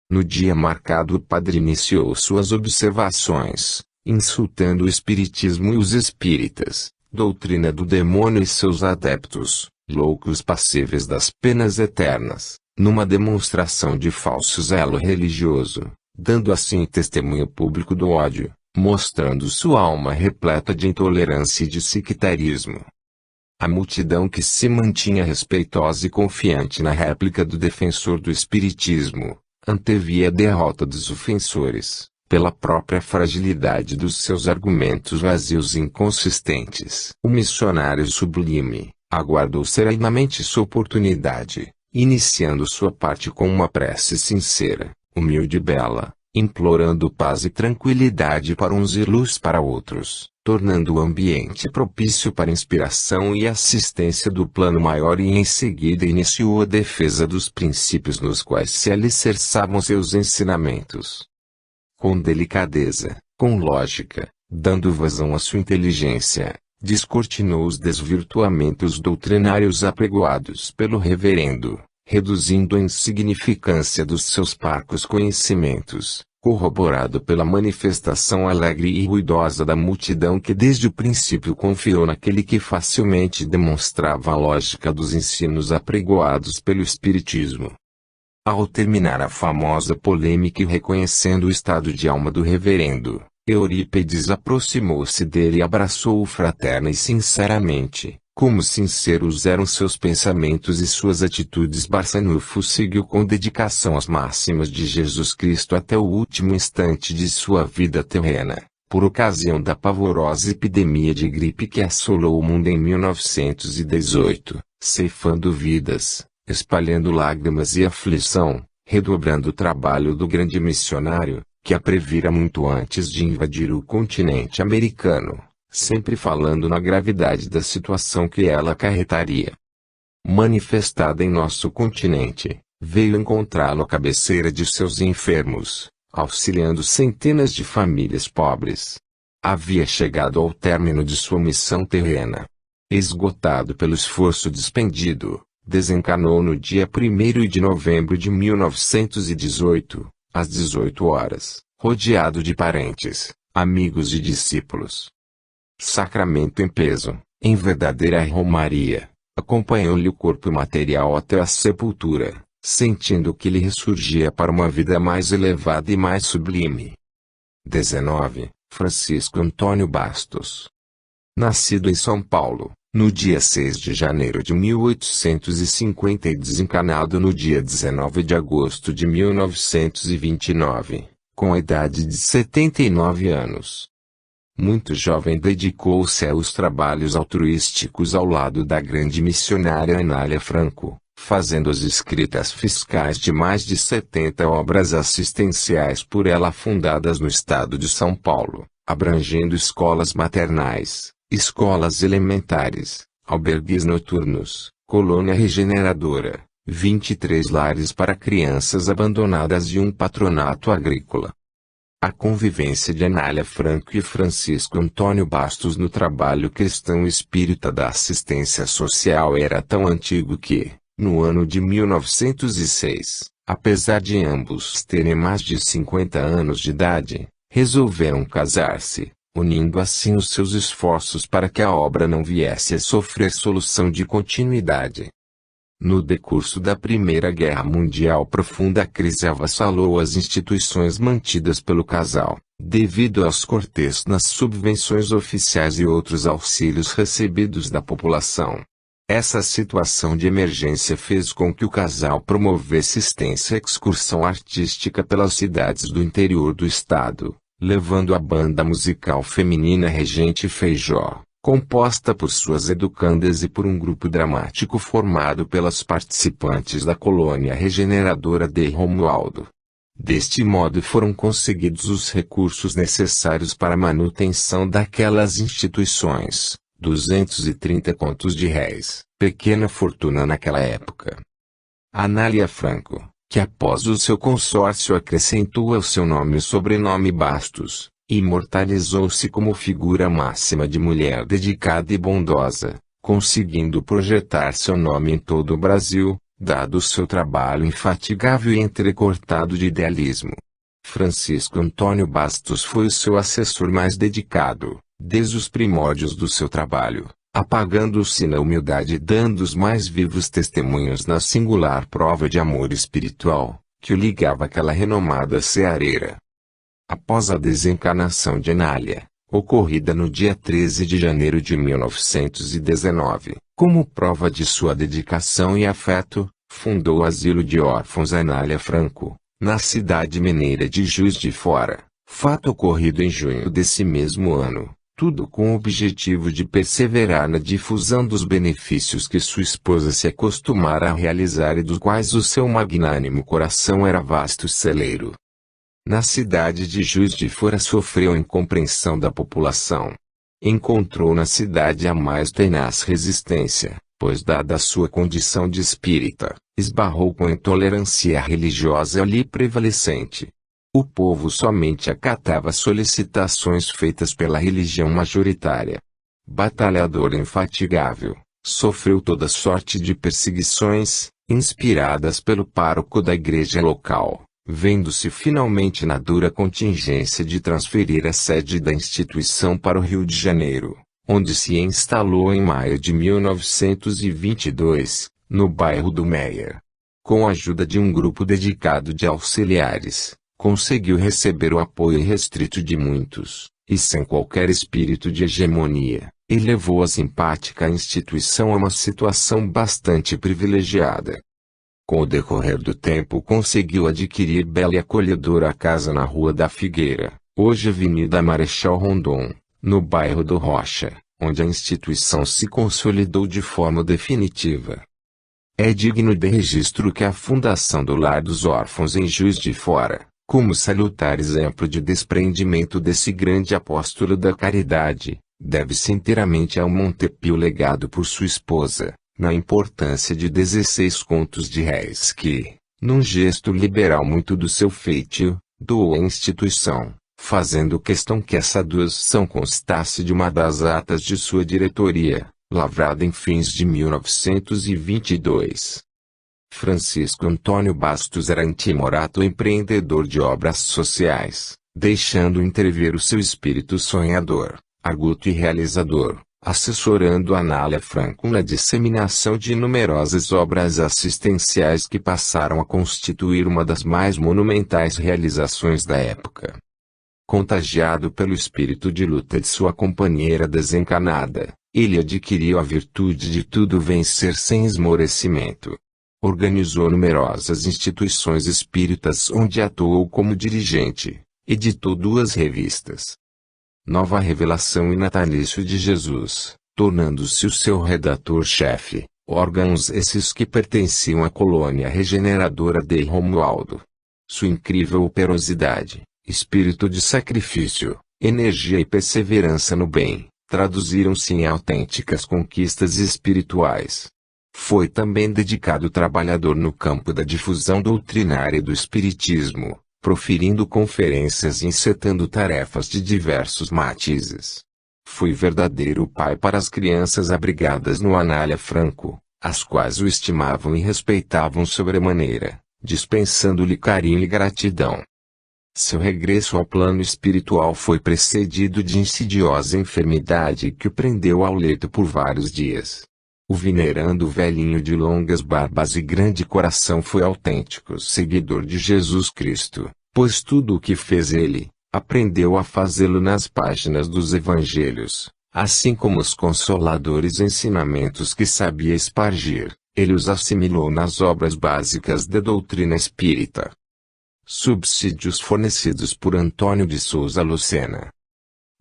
No dia marcado o padre iniciou suas observações, insultando o espiritismo e os espíritas, doutrina do demônio e seus adeptos, loucos passíveis das penas eternas, numa demonstração de falso zelo religioso, dando assim testemunho público do ódio, mostrando sua alma repleta de intolerância e de sectarismo. A multidão que se mantinha respeitosa e confiante na réplica do defensor do espiritismo, antevia a derrota dos ofensores, pela própria fragilidade dos seus argumentos vazios e inconsistentes. O missionário sublime aguardou serenamente sua oportunidade, iniciando sua parte com uma prece sincera, humilde e bela, implorando paz e tranquilidade para uns e luz para outros, tornando o ambiente propício para inspiração e assistência do plano maior, e em seguida iniciou a defesa dos princípios nos quais se alicerçavam seus ensinamentos. Com delicadeza, com lógica, dando vazão à sua inteligência, descortinou os desvirtuamentos doutrinários apregoados pelo reverendo, reduzindo a insignificância dos seus parcos conhecimentos, corroborado pela manifestação alegre e ruidosa da multidão que desde o princípio confiou naquele que facilmente demonstrava a lógica dos ensinos apregoados pelo Espiritismo. Ao terminar a famosa polêmica e reconhecendo o estado de alma do reverendo, Eurípides aproximou-se dele e abraçou-o fraterna e sinceramente. Como sinceros eram seus pensamentos e suas atitudes, Barçanufo seguiu com dedicação as máximas de Jesus Cristo até o último instante de sua vida terrena, por ocasião da pavorosa epidemia de gripe que assolou o mundo em 1918, ceifando vidas, espalhando lágrimas e aflição, redobrando o trabalho do grande missionário, que a previra muito antes de invadir o continente americano, sempre falando na gravidade da situação que ela acarretaria. Manifestada em nosso continente, veio encontrá-lo à cabeceira de seus enfermos, auxiliando centenas de famílias pobres. Havia chegado ao término de sua missão terrena. Esgotado pelo esforço despendido, desencarnou no dia 1º de novembro de 1918, às 18 horas, rodeado de parentes, amigos e discípulos. Sacramento em peso, em verdadeira romaria, acompanhou-lhe o corpo material até a sepultura, sentindo que lhe ressurgia para uma vida mais elevada e mais sublime. 19. Francisco Antônio Bastos. Nascido em São Paulo, no dia 6 de janeiro de 1850 e desencarnado no dia 19 de agosto de 1929, com a idade de 79 anos. Muito jovem dedicou-se aos trabalhos altruísticos ao lado da grande missionária Anália Franco, fazendo as escritas fiscais de mais de 70 obras assistenciais por ela fundadas no estado de São Paulo, abrangendo escolas maternais, escolas elementares, albergues noturnos, colônia regeneradora, 23 lares para crianças abandonadas e um patronato agrícola. A convivência de Anália Franco e Francisco Antônio Bastos no trabalho cristão espírita da assistência social era tão antigo que, no ano de 1906, apesar de ambos terem mais de 50 anos de idade, resolveram casar-se, unindo assim os seus esforços para que a obra não viesse a sofrer solução de continuidade. No decurso da Primeira Guerra Mundial, profunda crise avassalou as instituições mantidas pelo casal, devido aos cortes nas subvenções oficiais e outros auxílios recebidos da população. Essa situação de emergência fez com que o casal promovesse extensa excursão artística pelas cidades do interior do estado, levando a banda musical feminina Regente Feijó, composta por suas educandas e por um grupo dramático formado pelas participantes da colônia regeneradora de Romualdo. Deste modo foram conseguidos os recursos necessários para a manutenção daquelas instituições, 230 contos de réis, pequena fortuna naquela época. Anália Franco, que após o seu consórcio acrescentou ao seu nome o sobrenome Bastos, imortalizou-se como figura máxima de mulher dedicada e bondosa, conseguindo projetar seu nome em todo o Brasil, dado o seu trabalho infatigável e entrecortado de idealismo. Francisco Antônio Bastos foi o seu assessor mais dedicado, desde os primórdios do seu trabalho, apagando-se na humildade e dando os mais vivos testemunhos na singular prova de amor espiritual, que o ligava àquela renomada seareira. Após a desencarnação de Anália, ocorrida no dia 13 de janeiro de 1919, Como prova de sua dedicação e afeto, fundou o Asilo de Órfãos Anália Franco, na cidade mineira de Juiz de Fora, fato ocorrido em junho desse mesmo ano, tudo com o objetivo de perseverar na difusão dos benefícios que sua esposa se acostumara a realizar e dos quais o seu magnânimo coração era vasto celeiro. Na cidade de Juiz de Fora sofreu a incompreensão da população. Encontrou na cidade a mais tenaz resistência, pois dada a sua condição de espírita, esbarrou com a intolerância religiosa ali prevalecente. O povo somente acatava solicitações feitas pela religião majoritária. Batalhador infatigável, sofreu toda sorte de perseguições, inspiradas pelo pároco da igreja local, vendo-se finalmente na dura contingência de transferir a sede da instituição para o Rio de Janeiro, onde se instalou em maio de 1922, no bairro do Meier. Com a ajuda de um grupo dedicado de auxiliares, conseguiu receber o apoio irrestrito de muitos, e sem qualquer espírito de hegemonia, elevou a simpática instituição a uma situação bastante privilegiada. Com o decorrer do tempo conseguiu adquirir bela e acolhedora casa na Rua da Figueira, hoje Avenida Marechal Rondon, no bairro do Rocha, onde a instituição se consolidou de forma definitiva. É digno de registro que a fundação do Lar dos Órfãos em Juiz de Fora, como salutar exemplo de desprendimento desse grande apóstolo da caridade, deve-se inteiramente ao Montepio legado por sua esposa, na importância de 16 contos de réis que, num gesto liberal muito do seu feitio, doou à instituição, fazendo questão que essa doação constasse de uma das atas de sua diretoria, lavrada em fins de 1922. Francisco Antônio Bastos era intimorato empreendedor de obras sociais, deixando entrever o seu espírito sonhador, arguto e realizador, assessorando Anália Franco na disseminação de numerosas obras assistenciais que passaram a constituir uma das mais monumentais realizações da época. Contagiado pelo espírito de luta de sua companheira desencanada, ele adquiriu a virtude de tudo vencer sem esmorecimento. Organizou numerosas instituições espíritas onde atuou como dirigente, editou 2 revistas. Nova Revelação e Natalício de Jesus, tornando-se o seu redator-chefe, órgãos esses que pertenciam à colônia regeneradora de Romualdo. Sua incrível operosidade, espírito de sacrifício, energia e perseverança no bem, traduziram-se em autênticas conquistas espirituais. Foi também dedicado trabalhador no campo da difusão doutrinária do espiritismo, proferindo conferências e encetando tarefas de diversos matizes. Foi verdadeiro pai para as crianças abrigadas no Anália Franco, as quais o estimavam e respeitavam sobremaneira, dispensando-lhe carinho e gratidão. Seu regresso ao plano espiritual foi precedido de insidiosa enfermidade que o prendeu ao leito por vários dias. O venerando velhinho de longas barbas e grande coração foi autêntico seguidor de Jesus Cristo, pois tudo o que fez ele, aprendeu a fazê-lo nas páginas dos evangelhos, assim como os consoladores ensinamentos que sabia espargir, ele os assimilou nas obras básicas da doutrina espírita. Subsídios fornecidos por Antônio de Souza Lucena.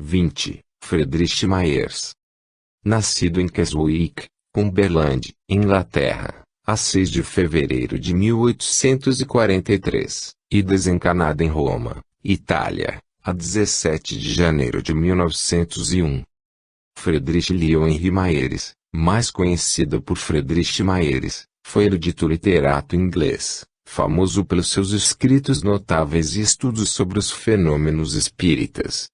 20. Friedrich Myers. Nascido em Keswick, Cumberland, Inglaterra, a 6 de fevereiro de 1843, e desencarnado em Roma, Itália, a 17 de janeiro de 1901. Friedrich Leon Henry Myers, mais conhecido por Friedrich Myers, foi erudito literato inglês, famoso pelos seus escritos notáveis e estudos sobre os fenômenos espíritas.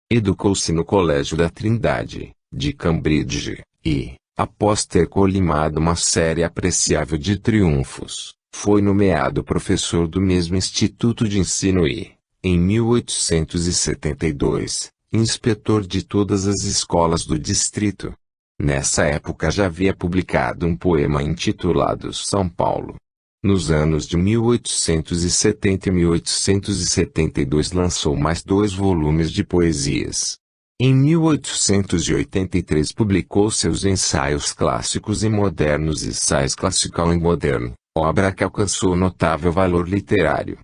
Educou-se no Colégio da Trindade, de Cambridge, e, após ter colimado uma série apreciável de triunfos, foi nomeado professor do mesmo instituto de ensino e, em 1872, inspetor de todas as escolas do distrito. Nessa época já havia publicado um poema intitulado São Paulo. Nos anos de 1870 e 1872 lançou mais 2 volumes de poesias. Em 1883 publicou seus ensaios clássicos e modernos Essays Classical and Modern, obra que alcançou notável valor literário.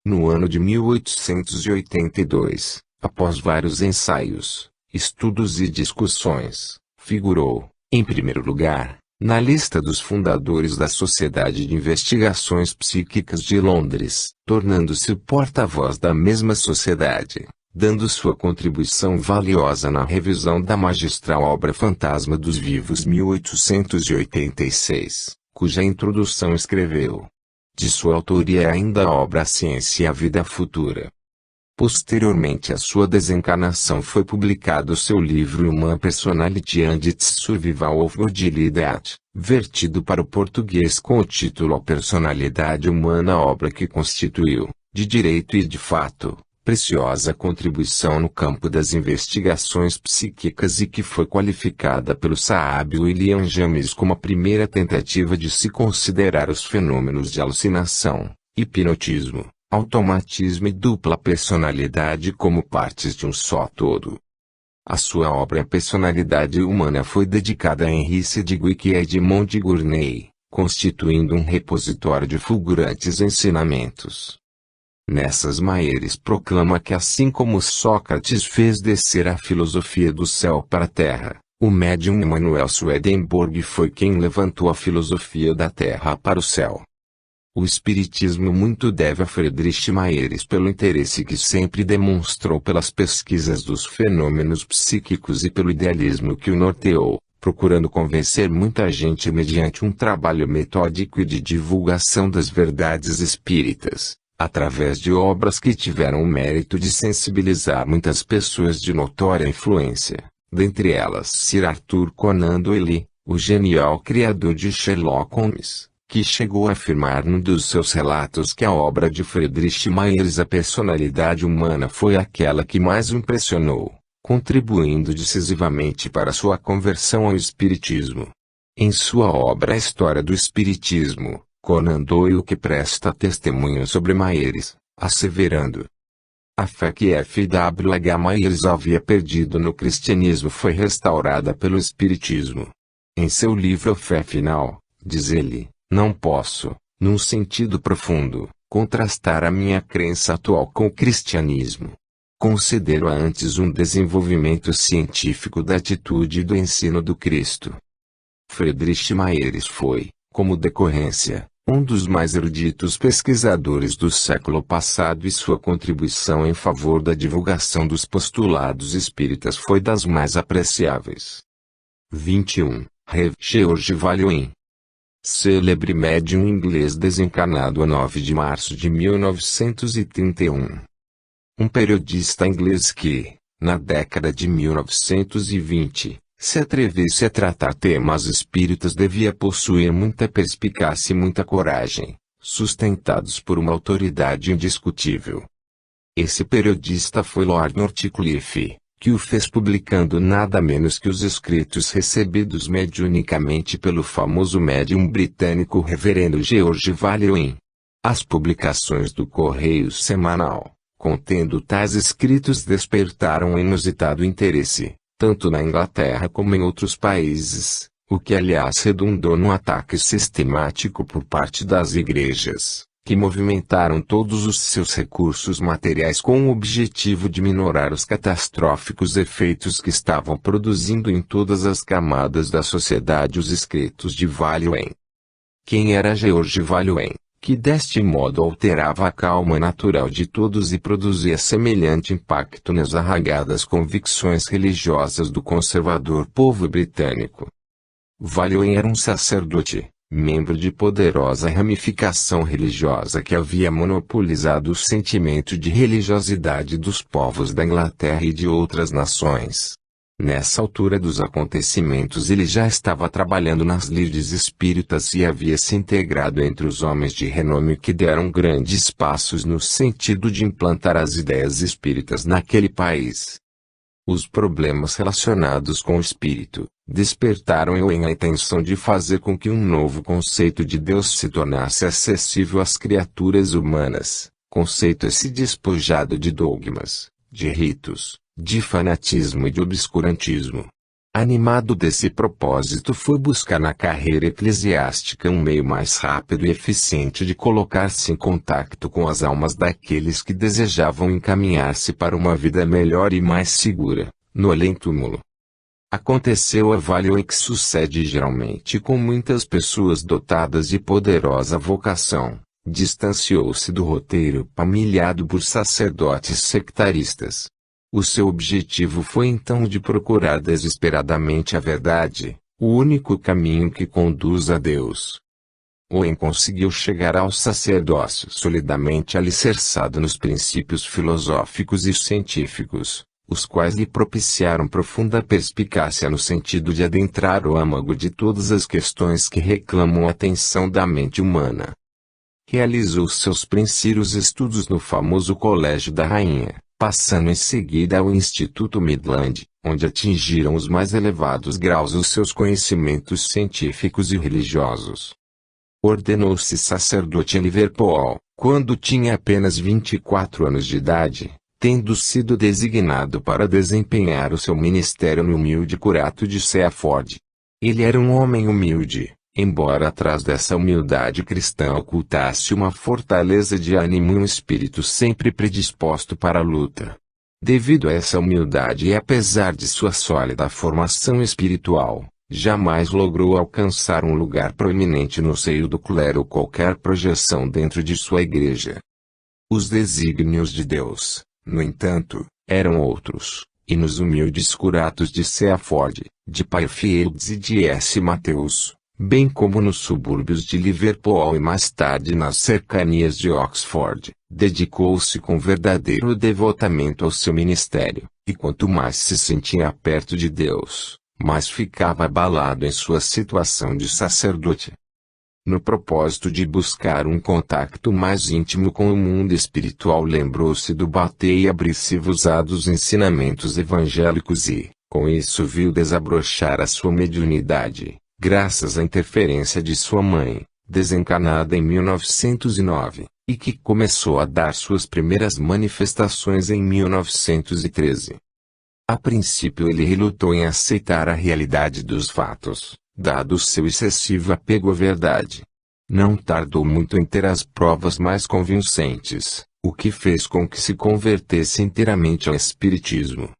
No ano de 1882, após vários ensaios, estudos e discussões, figurou, em primeiro lugar, na lista dos fundadores da Sociedade de Investigações Psíquicas de Londres, tornando-se o porta-voz da mesma sociedade, dando sua contribuição valiosa na revisão da magistral obra Fantasma dos Vivos 1886, cuja introdução escreveu. De sua autoria é ainda a obra A Ciência e a Vida Futura. Posteriormente à sua desencarnação foi publicado seu livro Human Personality and its Survival of Bodily Death, vertido para o português com o título A Personalidade Humana, obra que constituiu, de direito e de fato, preciosa contribuição no campo das investigações psíquicas e que foi qualificada pelo sábio William James como a primeira tentativa de se considerar os fenômenos de alucinação, hipnotismo, automatismo e dupla personalidade como partes de um só todo. A sua obra A Personalidade Humana foi dedicada a Henry Sidgwick e a Edmond Gurney, constituindo um repositório de fulgurantes ensinamentos. Nessas Maiers proclama que assim como Sócrates fez descer a filosofia do céu para a terra, o médium Emanuel Swedenborg foi quem levantou a filosofia da terra para o céu. O Espiritismo muito deve a Friedrich Maiers pelo interesse que sempre demonstrou pelas pesquisas dos fenômenos psíquicos e pelo idealismo que o norteou, procurando convencer muita gente mediante um trabalho metódico e de divulgação das verdades espíritas, através de obras que tiveram o mérito de sensibilizar muitas pessoas de notória influência, dentre elas Sir Arthur Conan Doyle, o genial criador de Sherlock Holmes, que chegou a afirmar num dos seus relatos que a obra de Friedrich Maiers A Personalidade Humana foi aquela que mais o impressionou, contribuindo decisivamente para sua conversão ao espiritismo. Em sua obra A História do Espiritismo, Conan Doyle que presta testemunho sobre Maiers, asseverando: a fé que F.W.H. Maiers havia perdido no cristianismo foi restaurada pelo espiritismo. Em seu livro A Fé Final, diz ele, não posso, num sentido profundo, contrastar a minha crença atual com o cristianismo. Considero-a antes um desenvolvimento científico da atitude e do ensino do Cristo. Friedrich Maiers foi, como decorrência, um dos mais eruditos pesquisadores do século passado e sua contribuição em favor da divulgação dos postulados espíritas foi das mais apreciáveis. 21. Rev. George Valion, célebre médium inglês desencarnado a 9 de março de 1931. Um periodista inglês que, na década de 1920, se atrevesse a tratar temas espíritas devia possuir muita perspicácia e muita coragem, sustentados por uma autoridade indiscutível. Esse periodista foi Lord Northcliffe, que o fez publicando nada menos que os escritos recebidos mediunicamente pelo famoso médium britânico Reverendo George Valion. As publicações do Correio Semanal, contendo tais escritos despertaram um inusitado interesse, tanto na Inglaterra como em outros países, o que aliás redundou num ataque sistemático por parte das igrejas, que movimentaram todos os seus recursos materiais com o objetivo de minorar os catastróficos efeitos que estavam produzindo em todas as camadas da sociedade os escritos de Valion. Quem era George Valion, que deste modo alterava a calma natural de todos e produzia semelhante impacto nas arraigadas convicções religiosas do conservador povo britânico? Valion era um sacerdote, membro de poderosa ramificação religiosa que havia monopolizado o sentimento de religiosidade dos povos da Inglaterra e de outras nações. Nessa altura dos acontecimentos ele já estava trabalhando nas lides espíritas e havia se integrado entre os homens de renome que deram grandes passos no sentido de implantar as ideias espíritas naquele país. Os problemas relacionados com o espírito despertaram em Owen a intenção de fazer com que um novo conceito de Deus se tornasse acessível às criaturas humanas, conceito esse despojado de dogmas, de ritos, de fanatismo e de obscurantismo. Animado desse propósito, foi buscar na carreira eclesiástica um meio mais rápido e eficiente de colocar-se em contato com as almas daqueles que desejavam encaminhar-se para uma vida melhor e mais segura, no além-túmulo. Aconteceu a Vale o que sucede geralmente com muitas pessoas dotadas de poderosa vocação. Distanciou-se do roteiro palmilhado por sacerdotes sectaristas. O seu objetivo foi então de procurar desesperadamente a verdade, o único caminho que conduz a Deus. Owen conseguiu chegar ao sacerdócio solidamente alicerçado nos princípios filosóficos e científicos, os quais lhe propiciaram profunda perspicácia no sentido de adentrar o âmago de todas as questões que reclamam a atenção da mente humana. Realizou seus princípios estudos no famoso Colégio da Rainha, passando em seguida ao Instituto Midland, onde atingiram os mais elevados graus os seus conhecimentos científicos e religiosos. Ordenou-se sacerdote em Liverpool, quando tinha apenas 24 anos de idade, tendo sido designado para desempenhar o seu ministério no humilde curato de Seaford. Ele era um homem humilde, embora atrás dessa humildade cristã ocultasse uma fortaleza de ânimo e um espírito sempre predisposto para a luta. Devido a essa humildade e apesar de sua sólida formação espiritual, jamais logrou alcançar um lugar proeminente no seio do clero ou qualquer projeção dentro de sua igreja. Os desígnios de Deus, no entanto, eram outros, e nos humildes curatos de Seaford, de Pirefields e de S. Mateus, bem como nos subúrbios de Liverpool e mais tarde nas cercanias de Oxford, dedicou-se com verdadeiro devotamento ao seu ministério, e quanto mais se sentia perto de Deus, mais ficava abalado em sua situação de sacerdote. No propósito de buscar um contato mais íntimo com o mundo espiritual, lembrou-se do bater e abrir-se dos ensinamentos evangélicos e, com isso, viu desabrochar a sua mediunidade, graças à interferência de sua mãe, desencarnada em 1909, e que começou a dar suas primeiras manifestações em 1913. A princípio ele relutou em aceitar a realidade dos fatos, dado seu excessivo apego à verdade. Não tardou muito em ter as provas mais convincentes, o que fez com que se convertesse inteiramente ao espiritismo.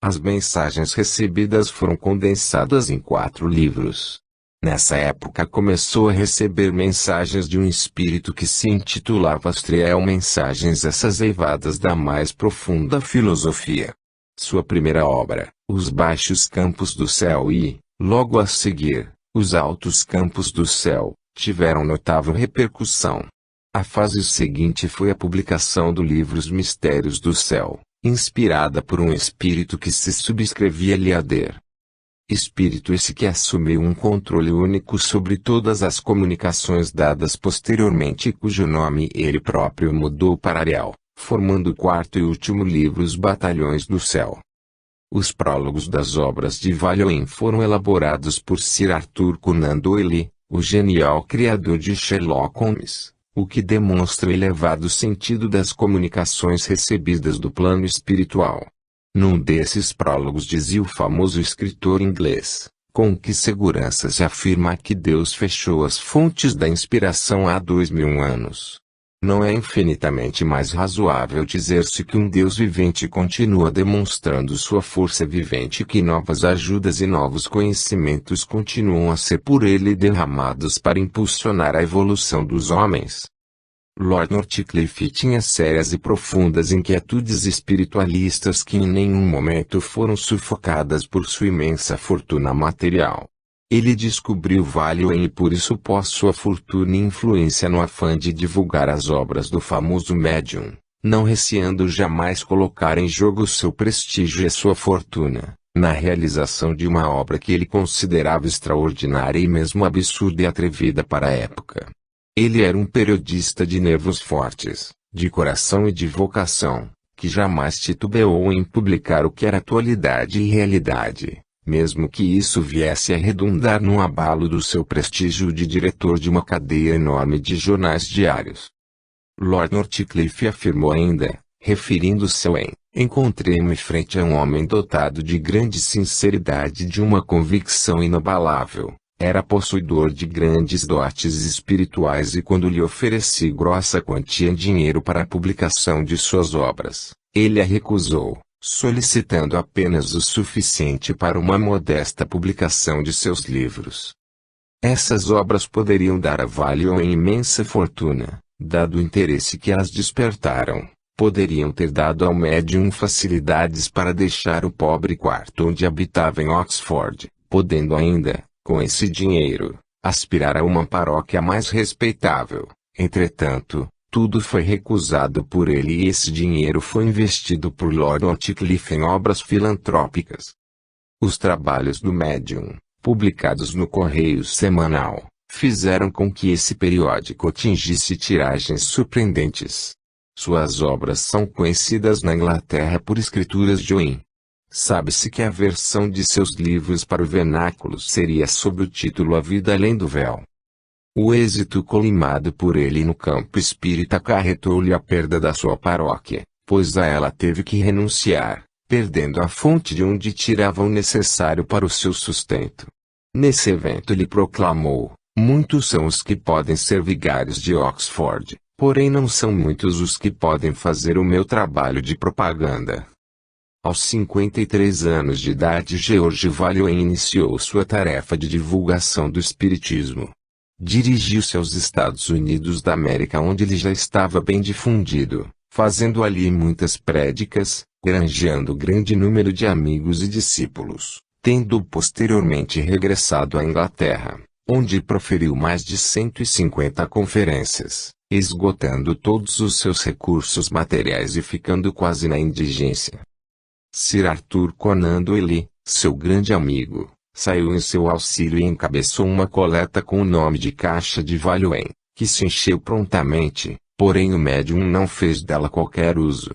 As mensagens recebidas foram condensadas em 4 livros. Nessa época começou a receber mensagens de um espírito que se intitulava Astriel, mensagens essas eivadas da mais profunda filosofia. Sua primeira obra, Os Baixos Campos do Céu e, logo a seguir, Os Altos Campos do Céu, tiveram notável repercussão. A fase seguinte foi a publicação do livro Os Mistérios do Céu, inspirada por um espírito que se subscrevia Liader. Espírito esse que assumiu um controle único sobre todas as comunicações dadas posteriormente e cujo nome ele próprio mudou para Ariel, formando o 4º e último livro Os Batalhões do Céu. Os prólogos das obras de Valiant foram elaborados por Sir Arthur Conan Doyle, o genial criador de Sherlock Holmes, o que demonstra o elevado sentido das comunicações recebidas do plano espiritual. Num desses prólogos dizia o famoso escritor inglês, com que segurança se afirma que Deus fechou as fontes da inspiração há 2000 anos. Não é infinitamente mais razoável dizer-se que um Deus vivente continua demonstrando sua força vivente e que novas ajudas e novos conhecimentos continuam a ser por ele derramados para impulsionar a evolução dos homens? Lord Northcliffe tinha sérias e profundas inquietudes espiritualistas que em nenhum momento foram sufocadas por sua imensa fortuna material. Ele descobriu Valiant e por isso pôs sua fortuna e influência no afã de divulgar as obras do famoso médium, não receando jamais colocar em jogo seu prestígio e sua fortuna, na realização de uma obra que ele considerava extraordinária e mesmo absurda e atrevida para a época. Ele era um periodista de nervos fortes, de coração e de vocação, que jamais titubeou em publicar o que era atualidade e realidade, mesmo que isso viesse a redundar num abalo do seu prestígio de diretor de uma cadeia enorme de jornais diários. Lord Northcliffe afirmou ainda, referindo-se ao encontrei-me frente a um homem dotado de grande sinceridade e de uma convicção inabalável. Era possuidor de grandes dotes espirituais e quando lhe ofereci grossa quantia em dinheiro para a publicação de suas obras, ele a recusou, solicitando apenas o suficiente para uma modesta publicação de seus livros. Essas obras poderiam dar a Valion imensa fortuna, dado o interesse que elas despertaram. Poderiam ter dado ao médium facilidades para deixar o pobre quarto onde habitava em Oxford, podendo ainda, com esse dinheiro, aspirar a uma paróquia mais respeitável. Entretanto, tudo foi recusado por ele e esse dinheiro foi investido por Lord Otcliffe em obras filantrópicas. Os trabalhos do médium, publicados no Correio Semanal, fizeram com que esse periódico atingisse tiragens surpreendentes. Suas obras são conhecidas na Inglaterra por escrituras de Owen. Sabe-se que a versão de seus livros para o vernáculo seria sob o título A Vida Além do Véu. O êxito colimado por ele no campo espírita acarretou-lhe a perda da sua paróquia, pois a ela teve que renunciar, perdendo a fonte de onde tirava o necessário para o seu sustento. Nesse evento ele proclamou: muitos são os que podem ser vigários de Oxford, porém não são muitos os que podem fazer o meu trabalho de propaganda. Aos 53 anos de idade, George Valion iniciou sua tarefa de divulgação do espiritismo. Dirigiu-se aos Estados Unidos da América, onde ele já estava bem difundido, fazendo ali muitas prédicas, granjeando grande número de amigos e discípulos, tendo posteriormente regressado à Inglaterra, onde proferiu mais de 150 conferências, esgotando todos os seus recursos materiais e ficando quase na indigência. Sir Arthur Conan Doyle, seu grande amigo, saiu em seu auxílio e encabeçou uma coleta com o nome de Caixa de Valion, que se encheu prontamente, porém o médium não fez dela qualquer uso.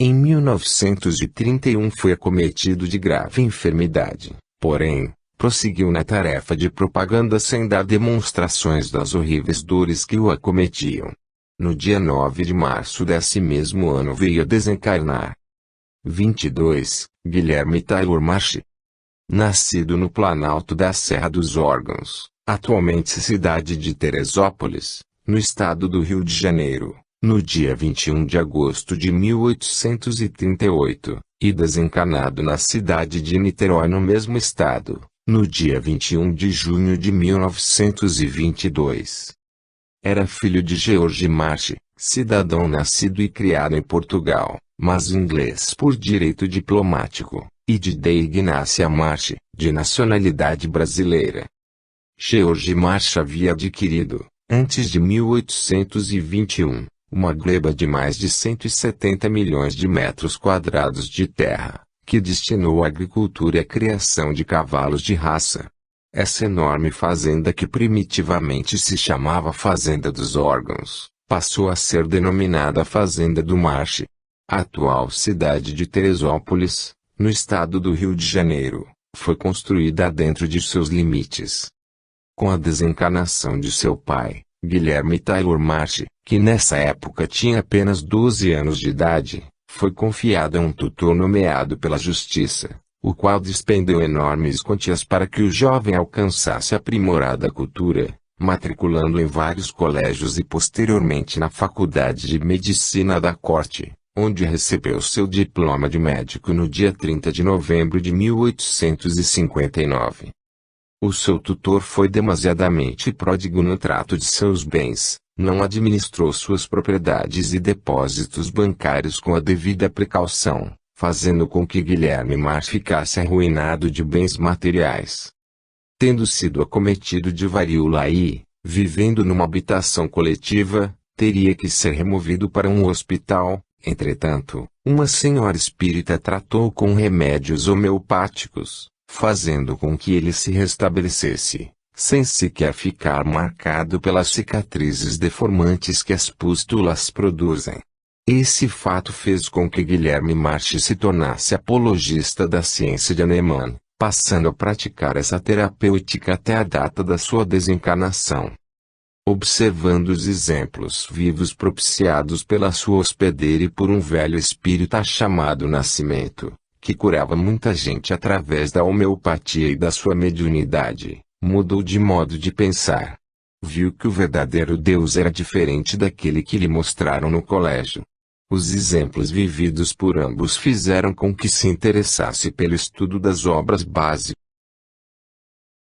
Em 1931 foi acometido de grave enfermidade, porém, prosseguiu na tarefa de propaganda sem dar demonstrações das horríveis dores que o acometiam. No dia 9 de março desse mesmo ano veio a desencarnar. 22. Guilherme Taylor Marsh. Nascido no Planalto da Serra dos Órgãos, atualmente cidade de Teresópolis, no estado do Rio de Janeiro, no dia 21 de agosto de 1838, e desencarnado na cidade de Niterói no mesmo estado, no dia 21 de junho de 1922. Era filho de George Marsh, cidadão nascido e criado em Portugal, mas inglês por direito diplomático, e de D. Ignácia Marsh, de nacionalidade brasileira. George Marsh havia adquirido, antes de 1821, uma gleba de mais de 170 milhões de metros quadrados de terra, que destinou à agricultura e à criação de cavalos de raça. Essa enorme fazenda, que primitivamente se chamava Fazenda dos Órgãos, passou a ser denominada Fazenda do Marsh. A atual cidade de Teresópolis, no estado do Rio de Janeiro, foi construída dentro de seus limites. Com a desencarnação de seu pai, Guilherme Taylor Marsh, que nessa época tinha apenas 12 anos de idade, foi confiado a um tutor nomeado pela Justiça, o qual despendeu enormes quantias para que o jovem alcançasse aprimorada cultura, matriculando em vários colégios e posteriormente na Faculdade de Medicina da Corte, onde recebeu seu diploma de médico no dia 30 de novembro de 1859. O seu tutor foi demasiadamente pródigo no trato de seus bens, não administrou suas propriedades e depósitos bancários com a devida precaução, fazendo com que Guilherme Marsh ficasse arruinado de bens materiais. Tendo sido acometido de varíola e, vivendo numa habitação coletiva, teria que ser removido para um hospital. Entretanto, uma senhora espírita tratou com remédios homeopáticos, fazendo com que ele se restabelecesse, sem sequer ficar marcado pelas cicatrizes deformantes que as pústulas produzem. Esse fato fez com que Guilherme Marsh se tornasse apologista da ciência de Hahnemann, passando a praticar essa terapêutica até a data da sua desencarnação. Observando os exemplos vivos propiciados pela sua hospedeira e por um velho espírita chamado Nascimento, que curava muita gente através da homeopatia e da sua mediunidade, mudou de modo de pensar. Viu que o verdadeiro Deus era diferente daquele que lhe mostraram no colégio. Os exemplos vividos por ambos fizeram com que se interessasse pelo estudo das obras básicas